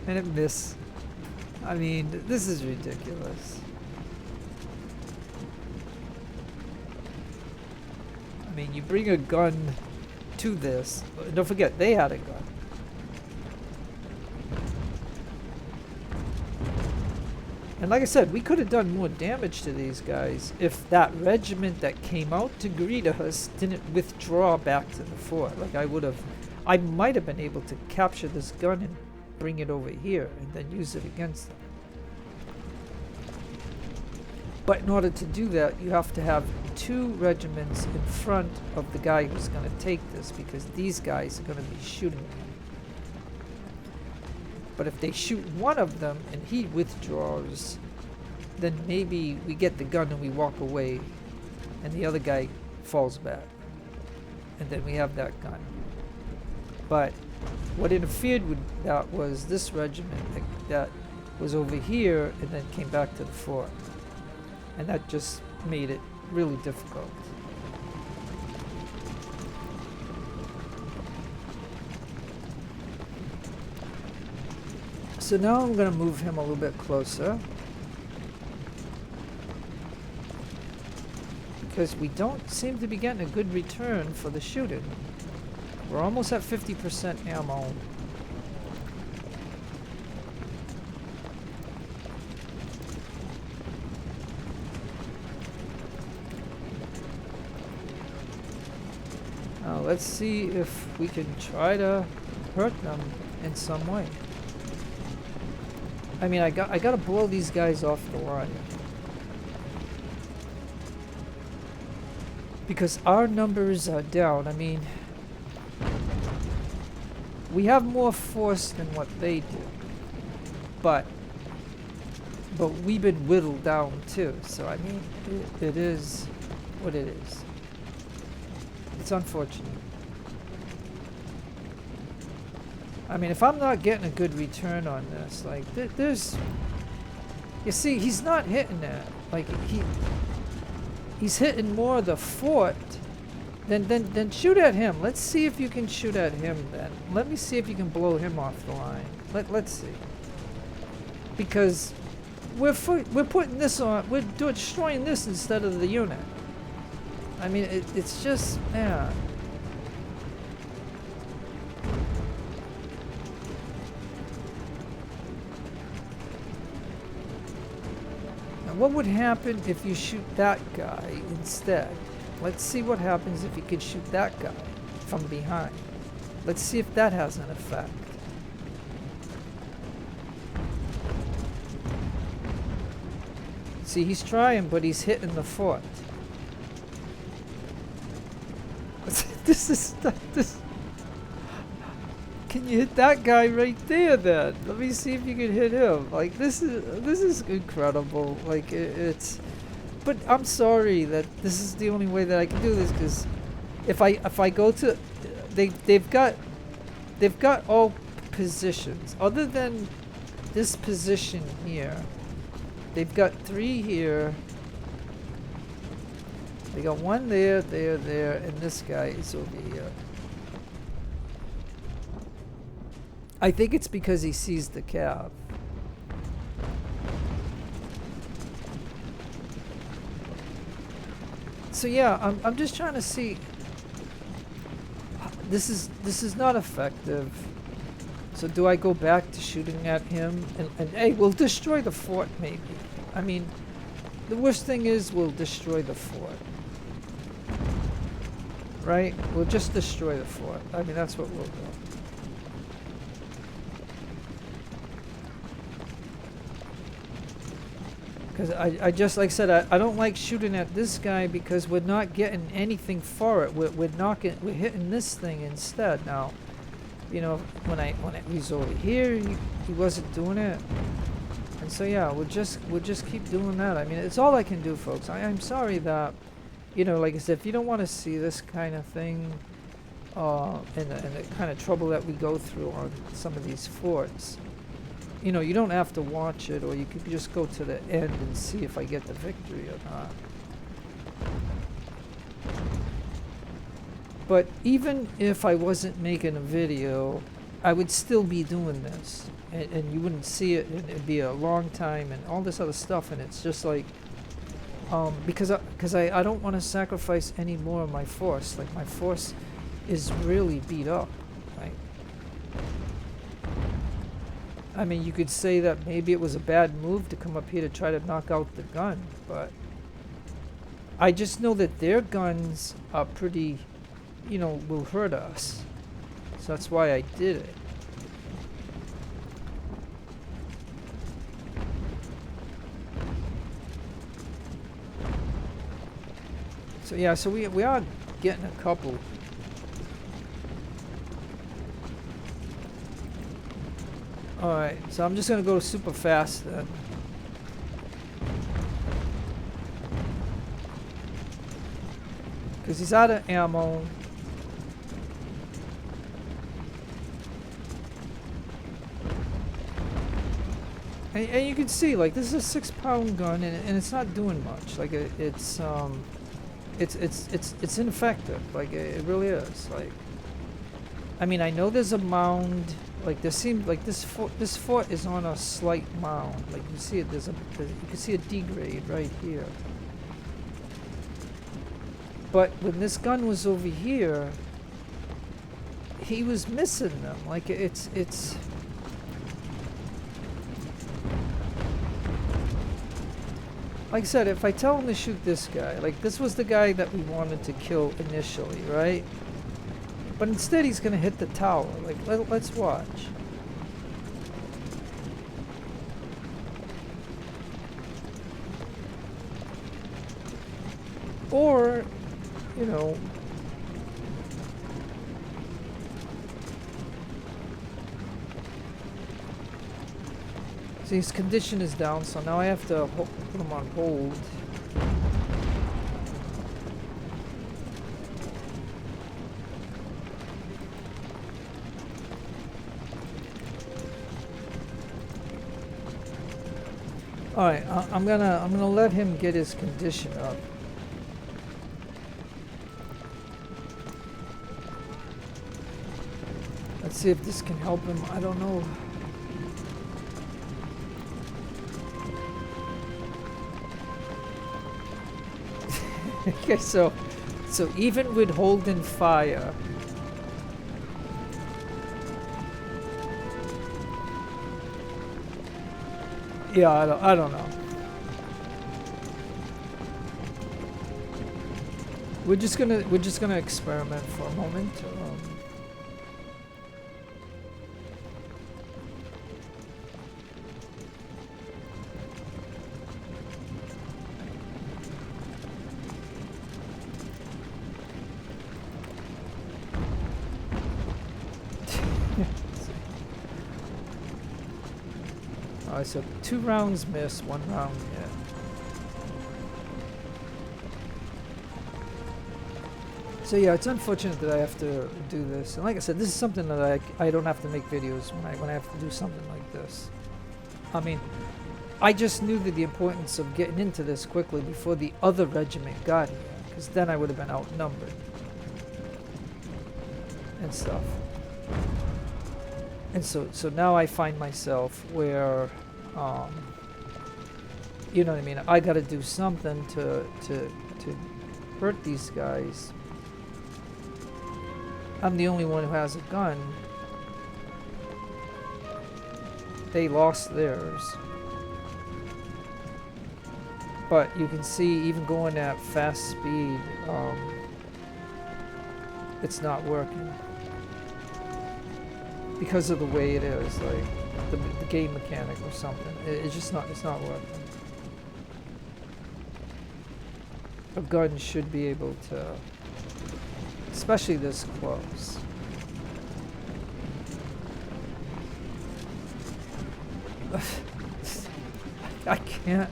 And it missed. I mean, this is ridiculous. I mean, you bring a gun to this. Don't forget, they had a gun. And like I said, we could have done more damage to these guys if that regiment that came out to greet us didn't withdraw back to the fort. Like, I might have been able to capture this gun and bring it over here and then use it against them. But in order to do that, you have to have 2 regiments in front of the guy who's going to take this, because these guys are going to be shooting him. But if they shoot one of them and he withdraws, then maybe we get the gun and we walk away and the other guy falls back. And then we have that gun. But what interfered with that was this regiment that was over here and then came back to the fort. And that just made it really difficult. So now I'm going to move him a little bit closer, because we don't seem to be getting a good return for the shooting. We're almost at 50% ammo. Now let's see if we can try to hurt them in some way. I mean, I gotta blow these guys off the line, because our numbers are down. I mean, we have more force than what they do, but we've been whittled down too. So I mean, it is what it is. It's unfortunate. I mean, if I'm not getting a good return on this, like, there's... You see, he's not hitting it. Like, he's hitting more the fort. Then shoot at him. Let's see if you can shoot at him then. Let me see if you can blow him off the line. Let's see. Because we're putting this on, we're destroying this instead of the unit. I mean, it's just, yeah. Now what would happen if you shoot that guy instead? Let's see what happens if you could shoot that guy from behind. Let's see if that has an effect. See, he's trying, but he's hitting the fort. This. Can you hit that guy right there then? Let me see if you can hit him. Like, this is incredible. Like, it's... But I'm sorry that this is the only way that I can do this, because if I go to... They've got all positions. Other than this position here. They've got 3 here. They got 1 there, there, and this guy is over here. I think it's because he sees the cab. So yeah, I'm just trying to see. This is not effective. So do I go back to shooting at him? And hey, we'll destroy the fort maybe. I mean, the worst thing is we'll destroy the fort. Right? We'll just destroy the fort. I mean, that's what we'll do. Because I just, like I said, I don't like shooting at this guy because we're not getting anything for it. We're hitting this thing instead. Now, you know, when he was over here, he wasn't doing it. And so yeah, we'll just keep doing that. I mean, it's all I can do, folks. I'm sorry that, you know, like I said, if you don't want to see this kind of thing, and the kind of trouble that we go through on some of these forts, you know, you don't have to watch it, or you could just go to the end and see if I get the victory or not. But even if I wasn't making a video, I would still be doing this, and you wouldn't see it, and it'd be a long time and all this other stuff, and it's just like, because I don't want to sacrifice any more of my force. Like, my force is really beat up, right? I mean, you could say that maybe it was a bad move to come up here to try to knock out the gun, but I just know that their guns are pretty, you know, will hurt us. So that's why I did it. So yeah, so we are getting a couple. Alright, so I'm just gonna go super fast then. Because he's out of ammo. And you can see, like, this is a 6-pound gun, and it's not doing much. Like, it's ineffective. Like, it really is. Like, I mean, I know there's a mound. Like, there seems like this fort is on a slight mound. Like, you see it. You can see a degrade right here. But when this gun was over here, he was missing them. Like, it's. Like I said, if I tell him to shoot this guy, like, this was the guy that we wanted to kill initially, right? But instead he's gonna hit the tower. Like, let's watch. Or, you know, see, his condition is down, so now I have to put him on hold. All right, I'm gonna let him get his condition up. Let's see if this can help him. I don't know. Okay, so even with holding fire, yeah, I don't know. We're just gonna experiment for a moment. Alright, so 2 rounds miss, 1 round hit. So yeah, it's unfortunate that I have to do this. And like I said, this is something that I don't have to make videos when I have to do something like this. I mean, I just knew the importance of getting into this quickly before the other regiment got here, because then I would have been outnumbered and stuff. And so now I find myself where, you know what I mean? I got to do something to hurt these guys. I'm the only one who has a gun. They lost theirs. But you can see, even going at fast speed, it's not working. Because of the way it is, like the game mechanic or something. It's just not, it's not working. A gun should be able to, especially this close. I can't.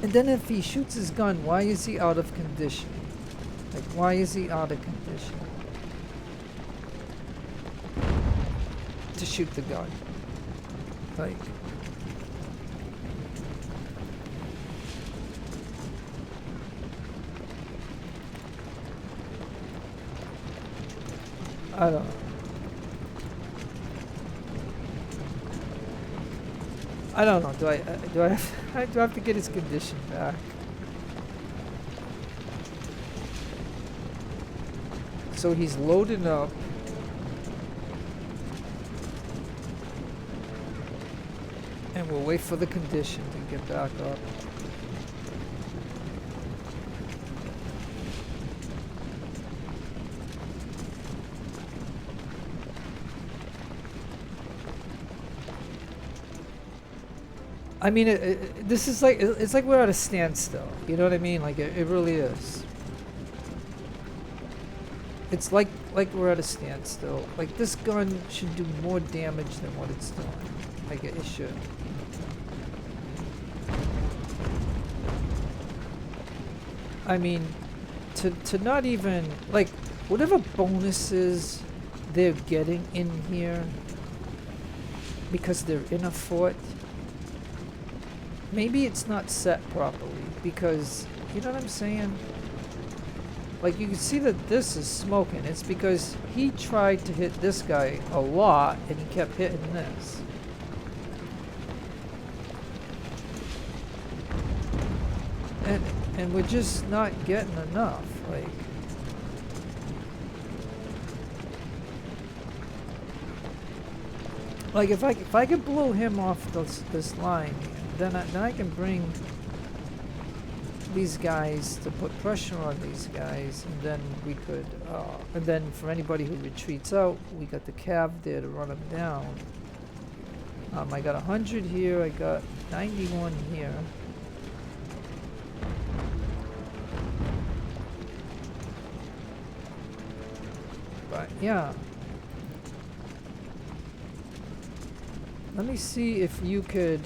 And then if he shoots his gun, why is he out of condition? Like, why is he out of condition to shoot the gun? Like, I don't know. I don't know. Do I have to get his condition back? So he's loading up. And we'll wait for the condition to get back up. I mean, this is like, it's like we're at a standstill. You know what I mean? Like, it really is. It's like we're at a standstill. Like, this gun should do more damage than what it's doing. Like, it should. I mean, to not even, like, whatever bonuses they're getting in here because they're in a fort, maybe it's not set properly, because, you know what I'm saying? Like, you can see that this is smoking. It's because he tried to hit this guy a lot, and he kept hitting this. And we're just not getting enough, like if I could blow him off this line, then I can bring these guys to put pressure on these guys, and then we could, and then for anybody who retreats out, we got the cav there to run them down. I got 100 here, I got 91 here. But yeah. Let me see if you could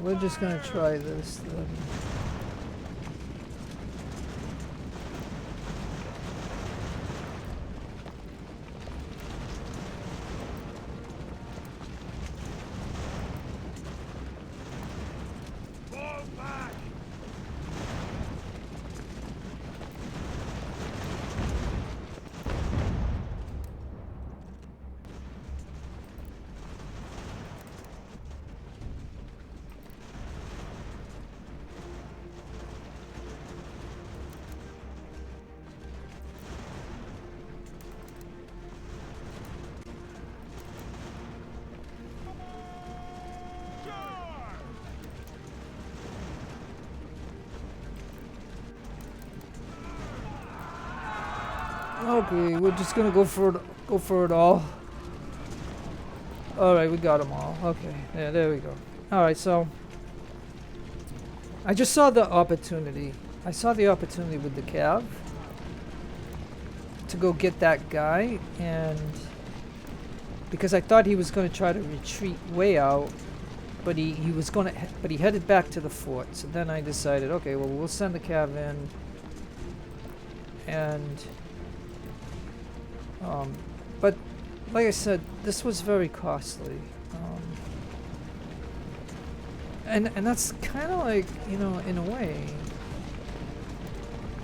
Alright, we're just gonna try this then. Fall back! Okay, we're just gonna go for it all. Alright, we got them all. Okay, yeah, there we go. Alright, so I just saw the opportunity. I saw the opportunity with the cav to go get that guy, and because I thought he was gonna try to retreat way out, but he headed back to the fort. So then I decided, okay, well, we'll send the cav in, and but like I said, this was very costly, and that's kind of like, you know, in a way,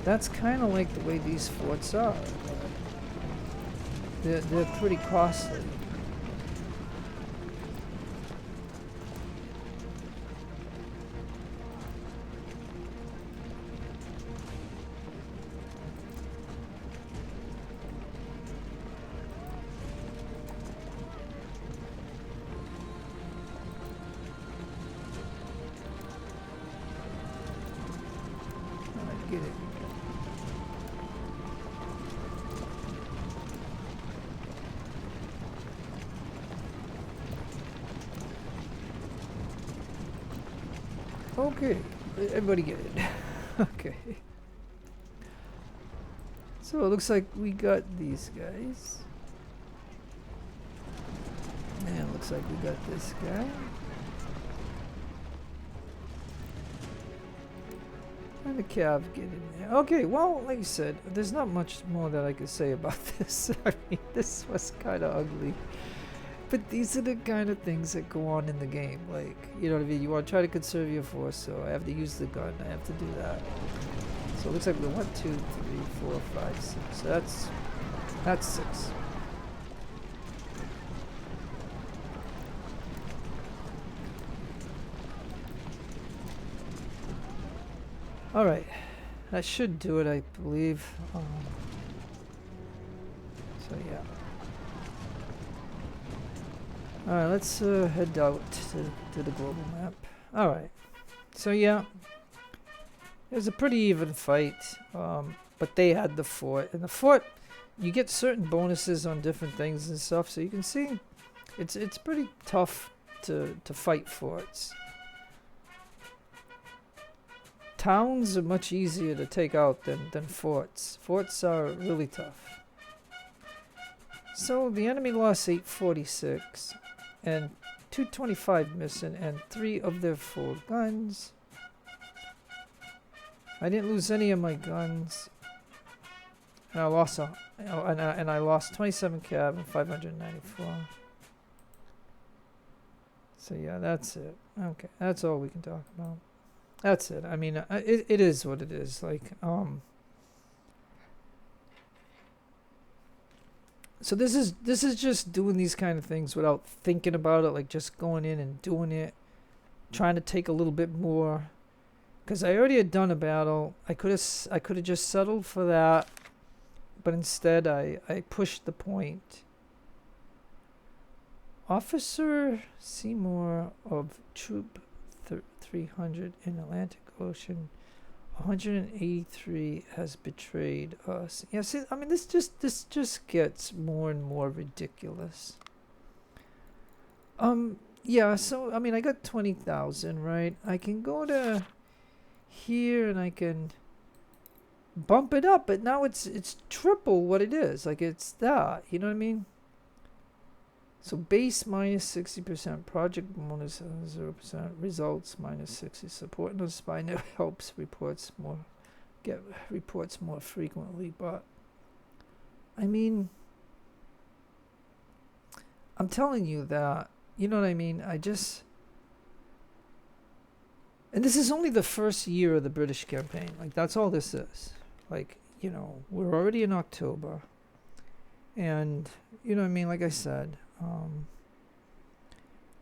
that's kind of like the way these forts are. They're pretty costly. Get it. Okay, everybody get it. Okay. So it looks like we got these guys. And it looks like we got this guy. And the cav get in there. Okay, well, like you said, there's not much more that I could say about this. I mean, this was kind of ugly. But these are the kind of things that go on in the game. Like, you know what I mean? You want to try to conserve your force, so I have to use the gun. I have to do that. So it looks like we're 1, 2, 3, 4, 5, 6. So that's 6. Alright, that should do it, I believe. So yeah. Alright, let's head out to the global map. Alright, so yeah. It was a pretty even fight, but they had the fort. And the fort, you get certain bonuses on different things and stuff, so you can see it's pretty tough to fight forts. Towns are much easier to take out than forts. Forts are really tough. So the enemy lost 846 and 225 missing and 3 of their 4 guns. I didn't lose any of my guns. And I lost and I lost 27 cav and 594. So yeah, that's it. Okay, that's all we can talk about. That's it. I mean, it is what it is. Like, so this is just doing these kind of things without thinking about it, like just going in and doing it, trying to take a little bit more. Because I already had done a battle. I could have just settled for that, but instead I pushed the point. Officer Seymour of Troop 300 in Atlantic Ocean, 183 has betrayed us. Yeah, see, I mean, this just gets more and more ridiculous. Yeah, so I mean, I got 20,000, right? I can go to here and I can bump it up, but now it's triple what it is. Like, it's that, you know what I mean? So base minus 60%, project bonus 0%, results minus 60, support no spine helps reports more, get reports more frequently. But I mean, I'm telling you that, you know what I mean? And this is only the first year of the British campaign. Like, that's all this is. Like, you know, we're already in October. And, you know what I mean? Like I said,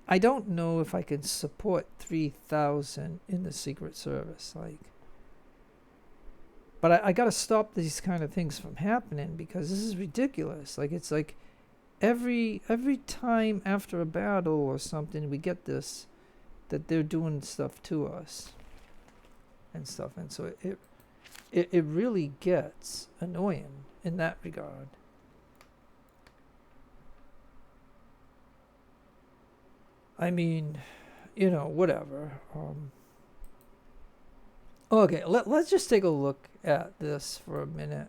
I don't know if I can support 3,000 in the Secret Service. Like, but I got to stop these kind of things from happening because this is ridiculous. Like, it's like every time after a battle or something, we get this, that they're doing stuff to us and stuff. And so it really gets annoying in that regard. I mean, you know, whatever. Okay, let's just take a look at this for a minute.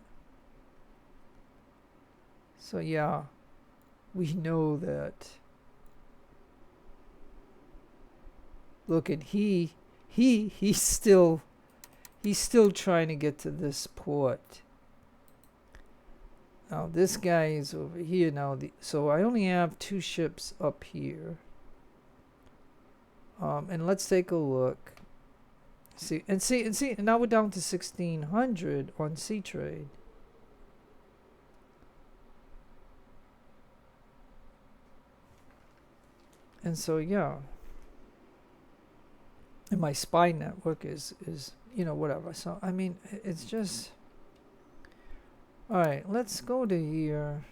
So yeah, we know that. Look at he's still trying to get to this port. Now this guy is over here now. So I only have 2 ships up here. And let's take a look. See, and now we're down to 1,600 on sea trade. And so yeah. And my spy network is you know, whatever. So I mean, it's just, all right, let's go to here.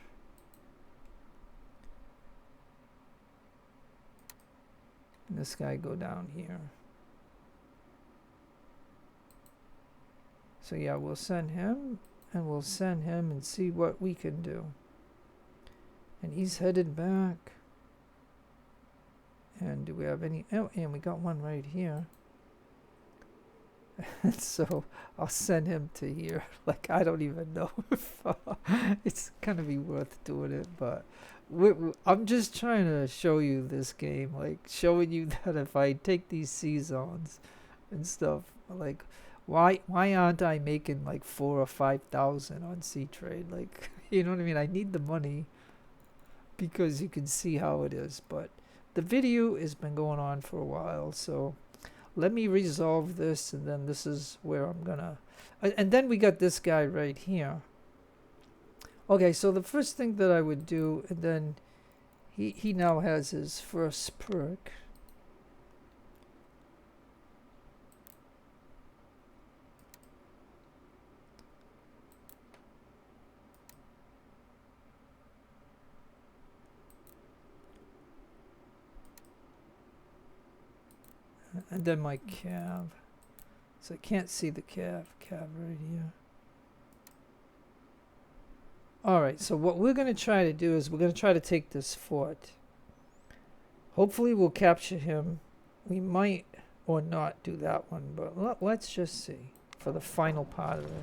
And this guy go down here. So yeah, we'll send him and see what we can do. And he's headed back. And do we have any? Oh, and we got one right here. And so I'll send him to here. Like, I don't even know if it's gonna be worth doing it, but I'm just trying to show you this game, like showing you that if I take these sea zones and stuff, like why aren't I making like 4,000 or 5,000 on sea trade? Like, you know what I mean? I need the money because you can see how it is, but the video has been going on for a while, so let me resolve this, and then this is where I'm gonna, and then we got this guy right here. Okay, so the first thing that I would do, and then he now has his first perk. And then my cav. So I can't see the cav right here. Alright, so what we're going to try to do is we're going to try to take this fort. Hopefully we'll capture him. We might or not do that one, but let's just see for the final part of this.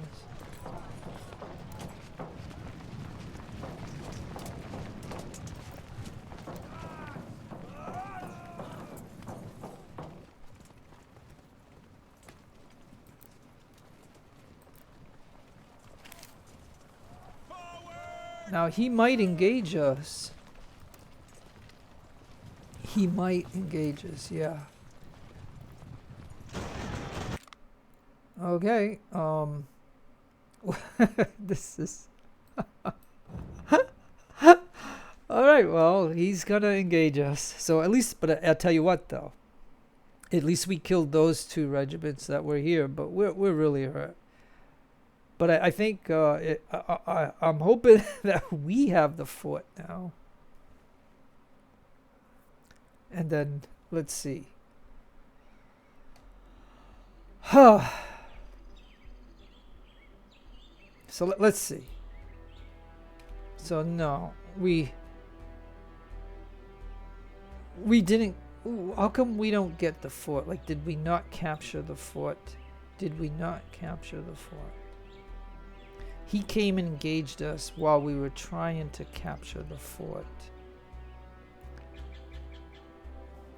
Now he might engage us. He might engage us, yeah. Okay, this is alright, well, he's gonna engage us. So at least, but I'll tell you what though. At least we killed those 2 regiments that were here, but we're really hurt. But I think I'm hoping that we have the fort now. And then, let's see. So let's see. So no, we didn't. Ooh, how come we don't get the fort? Like, did we not capture the fort? Did we not capture the fort? He came and engaged us while we were trying to capture the fort.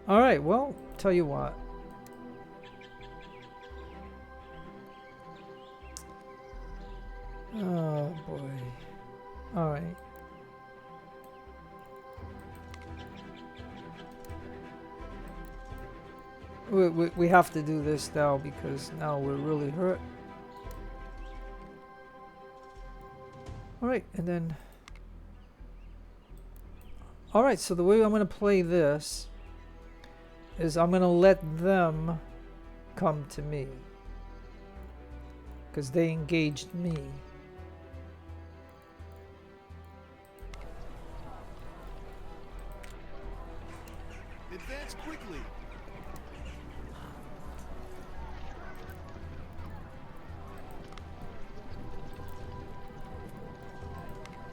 All right. Well, tell you what. Oh boy. All right. We have to do this now because now we're really hurt. Alright, and then... Alright, so the way I'm going to play this is I'm going to let them come to me. Because they engaged me. Advance quickly.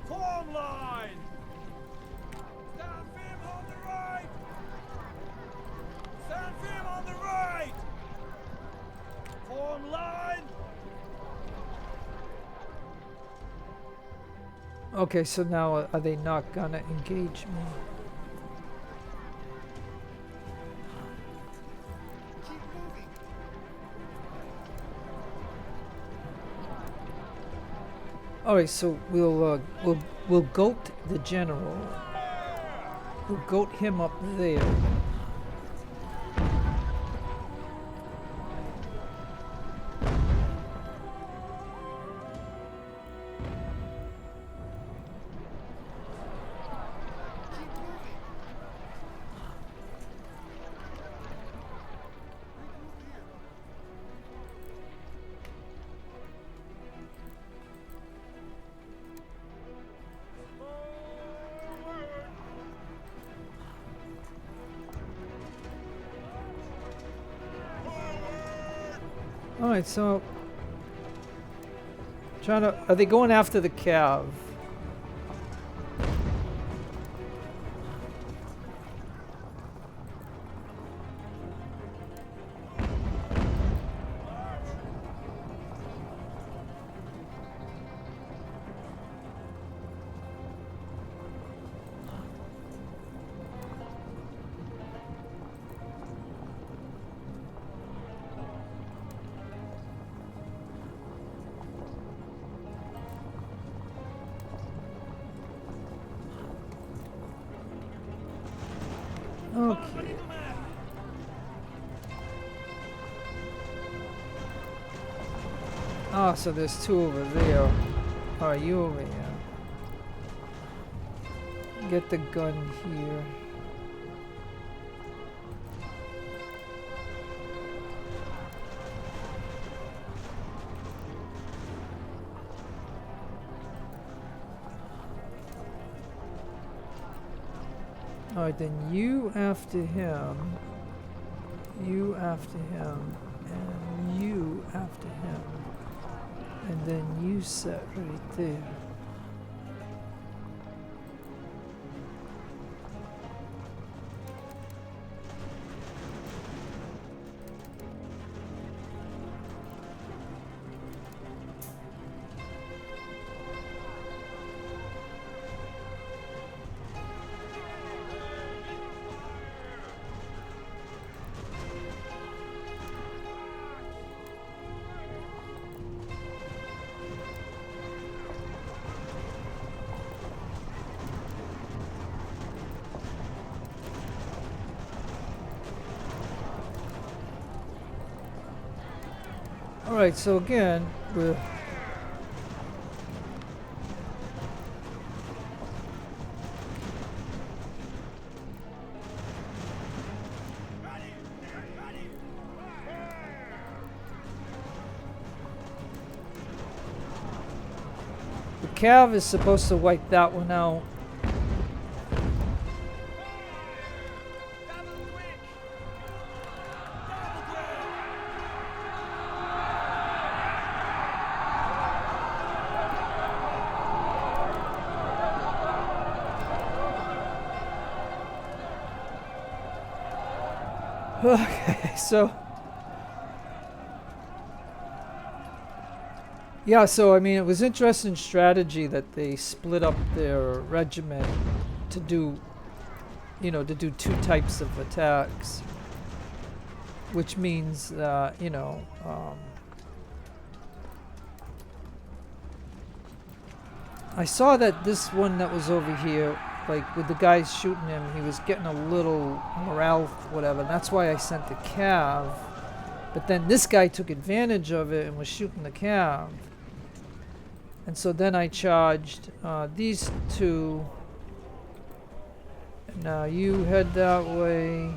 Form line! Stand firm on the right! Stand firm on the right! Form line! Okay, so now are they not gonna engage me? Keep moving! Alright, so we'll goat the general. We'll goat him up there. Alright, so are they going after the cav? Okay. Ah, so there's two over there. Alright, you over here. Get the gun here. Alright, then you after him, you after him, and you after him. And then you set right there. Alright, so again, we're... The cav is supposed to wipe that one out. Okay, so yeah, so I mean it was interesting strategy that they split up their regiment to do you know, to do 2 types of attacks, which means that, you know, I saw that this one that was over here, like with the guys shooting him, he was getting a little morale, whatever. And that's why I sent the cav. But then this guy took advantage of it and was shooting the cav. And so then I charged these 2. And now you head that way.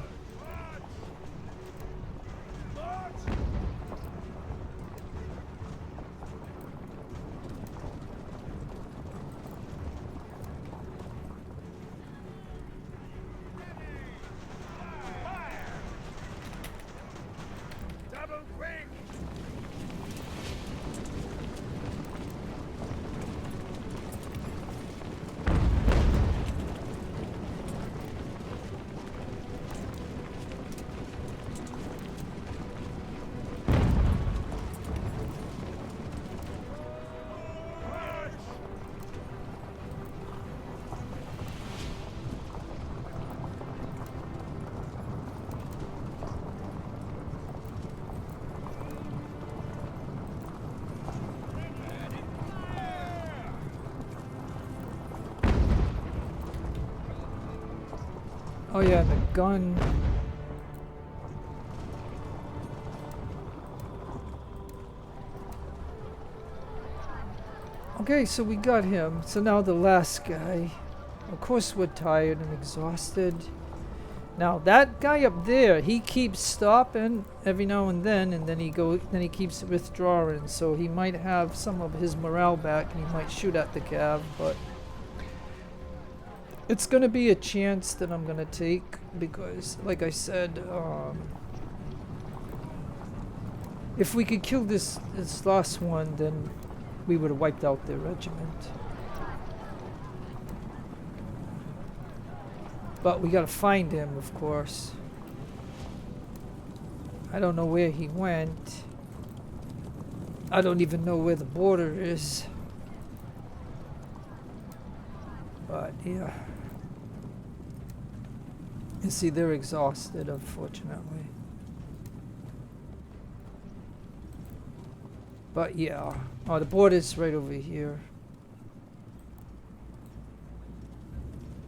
Oh yeah, the gun. Okay, so we got him. So now the last guy. Of course we're tired and exhausted. Now that guy up there, he keeps stopping every now and then he keeps withdrawing. So he might have some of his morale back and he might shoot at the cav, but it's gonna be a chance that I'm gonna take because, like I said, if we could kill this last one, then we would have wiped out their regiment. But we gotta find him, of course. I don't know where he went. I don't even know where the border is. But yeah. You see, they're exhausted, unfortunately. But yeah. Oh, the border's right over here.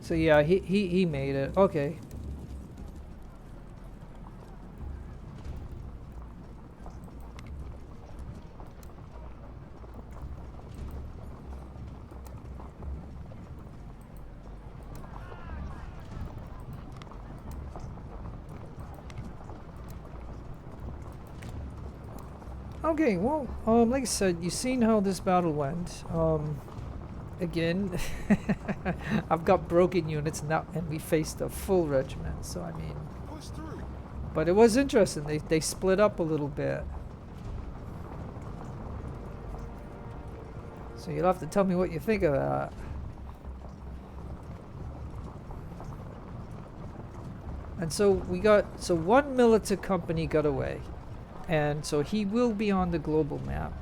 So yeah, he made it. Okay. Okay, well, like I said, you've seen how this battle went. Again, I've got broken units now, and we faced a full regiment, so I mean... Push through. But it was interesting, they split up a little bit. So you'll have to tell me what you think of that. And so we got, so one militia company got away. And so he will be on the global map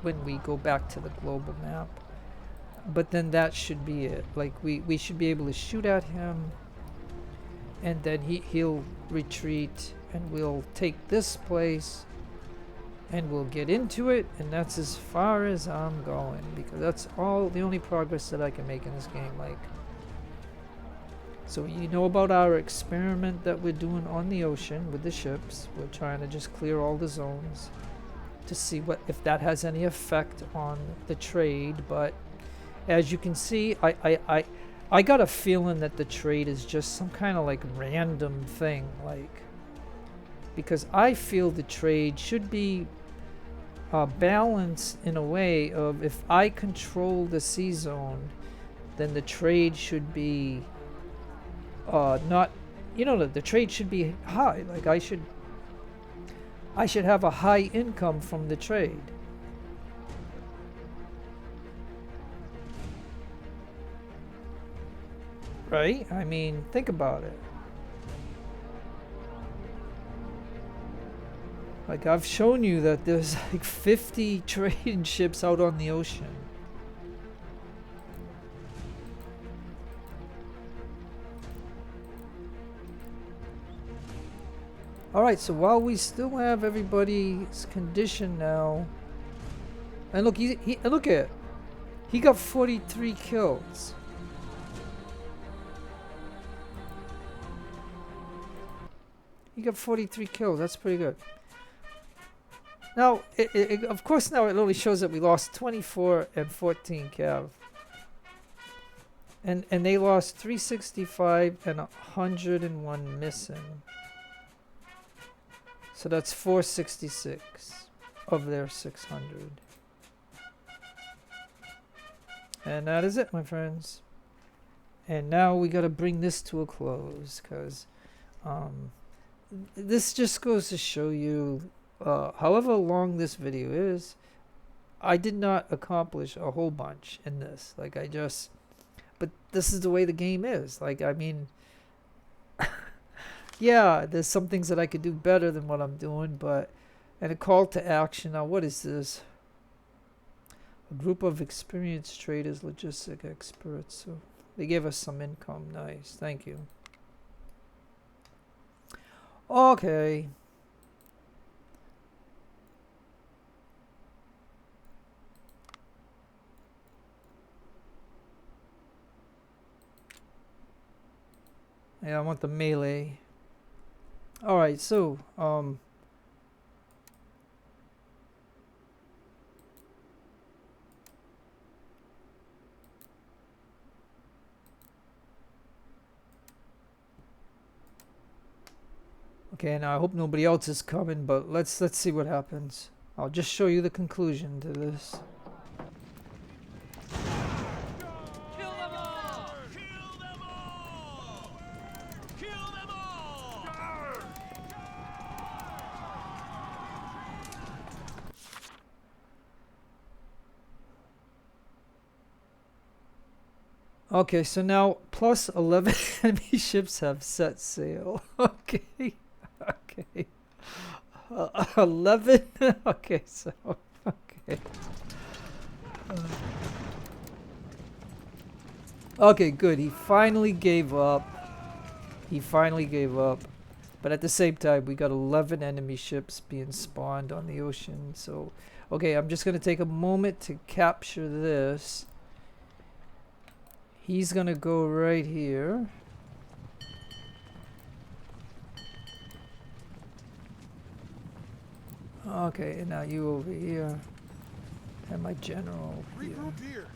when we go back to the global map. But then that should be it. Like we should be able to shoot at him, and then he'll retreat, and we'll take this place and we'll get into it, and that's as far as I'm going, because that's all the only progress that I can make in this game. Like, so you know about our experiment that we're doing on the ocean with the ships. We're trying to just clear all the zones to see what if that has any effect on the trade. But as you can see, I got a feeling that the trade is just some kind of like random thing, like, because I feel the trade should be balanced in a way of, if I control the sea zone, then the trade should be not, you know, the trade should be high. Like I should have a high income from the trade. Right? I mean, think about it. Like, I've shown you that there's like 50 trading ships out on the ocean. Alright, so while we still have everybody's condition now, and look, look at, he got 43 kills. He got 43 kills. That's pretty good. Now, of course, now it only shows that we lost 24 and 14 cav. And they lost 365 and 101 missing. So that's 466 of their 600. And that is it, my friends. And now we got to bring this to a close, because this just goes to show you, however long this video is, I did not accomplish a whole bunch in this. Like, but this is the way the game is. Like, I mean, yeah, there's some things that I could do better than what I'm doing, but, and a call to action. Now, what is this? A group of experienced traders, logistic experts. So they gave us some income. Nice. Thank you. Okay. Yeah, I want the melee. Alright, so, okay, now I hope nobody else is coming, but let's see what happens. I'll just show you the conclusion to this. Kill them all! Kill them all! Kill them all! Okay, so now plus 11 enemy ships have set sail. Okay. Okay. 11. Okay, so okay. Okay, good. He finally gave up. He finally gave up. But at the same time, we got 11 enemy ships being spawned on the ocean. So, okay, I'm just going to take a moment to capture this. He's going to go right here. Okay, and now you over here. And my general here. Regroup here.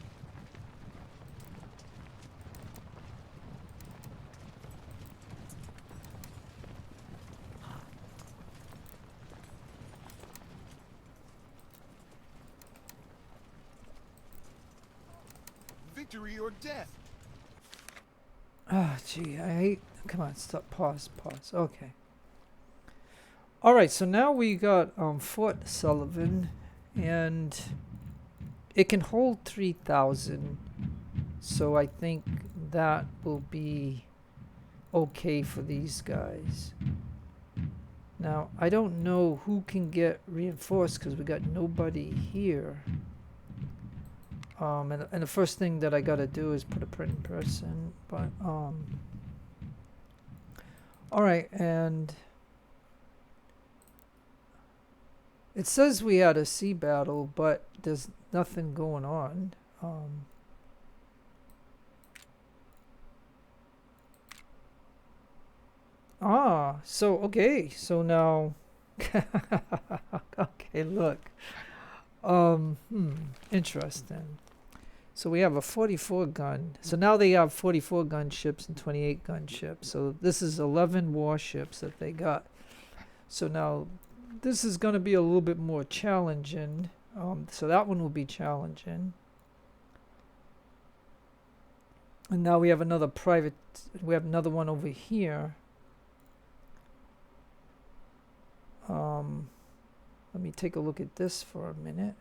Victory or death. Ah, gee, I hate. Come on, stop. Pause. Okay. All right, so now we got Fort Sullivan, and it can hold 3,000. So I think that will be okay for these guys. Now I don't know who can get reinforced because we got nobody here. And the first thing that I gotta do is put a print in person. But all right, and it says we had a sea battle, but there's nothing going on. So okay, so now okay, look. Interesting. So we have a 44 gun. So now they have 44 gun ships and 28 gun ships. So this is 11 warships that they got. So now this is going to be a little bit more challenging. So that one will be challenging. And now we have another private. We have another one over here. Let me take a look at this for a minute.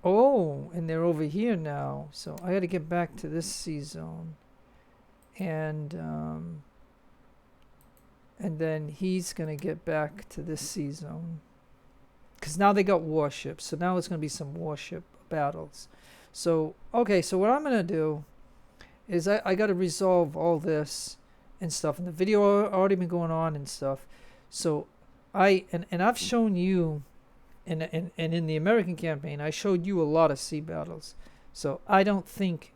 Oh, and they're over here now. So I got to get back to this sea zone. And then he's going to get back to this sea zone. Because now they got warships. So now it's going to be some warship battles. So, okay, so what I'm going to do is I got to resolve all this. and stuff, and the video already been going on and stuff. So and I've shown you, and in the American campaign, I showed you a lot of sea battles. So I don't think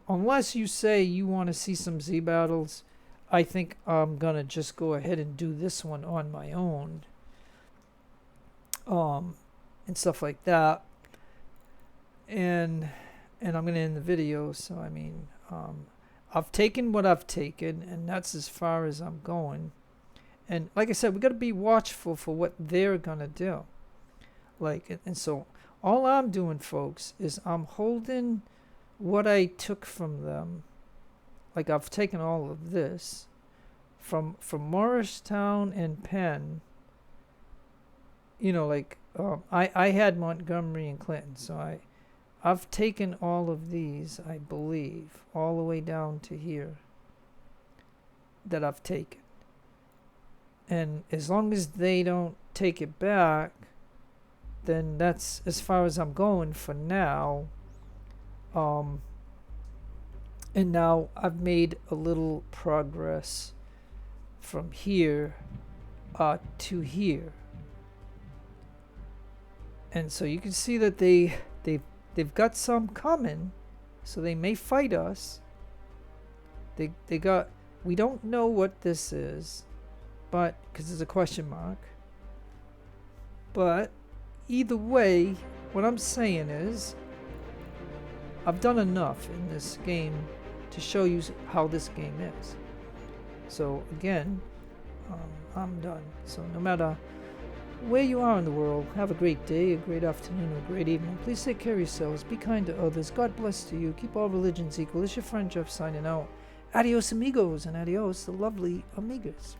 unless you say you want to see some sea battles, I think I'm gonna just go ahead and do this one on my own, and stuff like that. And I'm gonna end the video. So I mean, I've taken what I've taken, and that's as far as I'm going. And like I said, we got to be watchful for what they're gonna do. Like, and so all I'm doing, folks, is I'm holding what I took from them. Like, I've taken all of this from Morristown and Penn. You know, like, I had Montgomery and Clinton, so I've taken all of these, I believe, all the way down to here that I've taken. And as long as they don't take it back, then that's as far as I'm going for now. And now I've made a little progress from here to here. And so you can see that they've got some coming, so they may fight us. We don't know what this is, but because there's a question mark. But either way, what I'm saying is, I've done enough in this game to show you how this game is. So again, I'm done. So no matter where you are in the world, have a great day, a great afternoon, or a great evening. Please take care of yourselves. Be kind to others. God bless to you. Keep all religions equal. It's your friend Jeff signing out. Adios, amigos, and adios, the lovely amigas.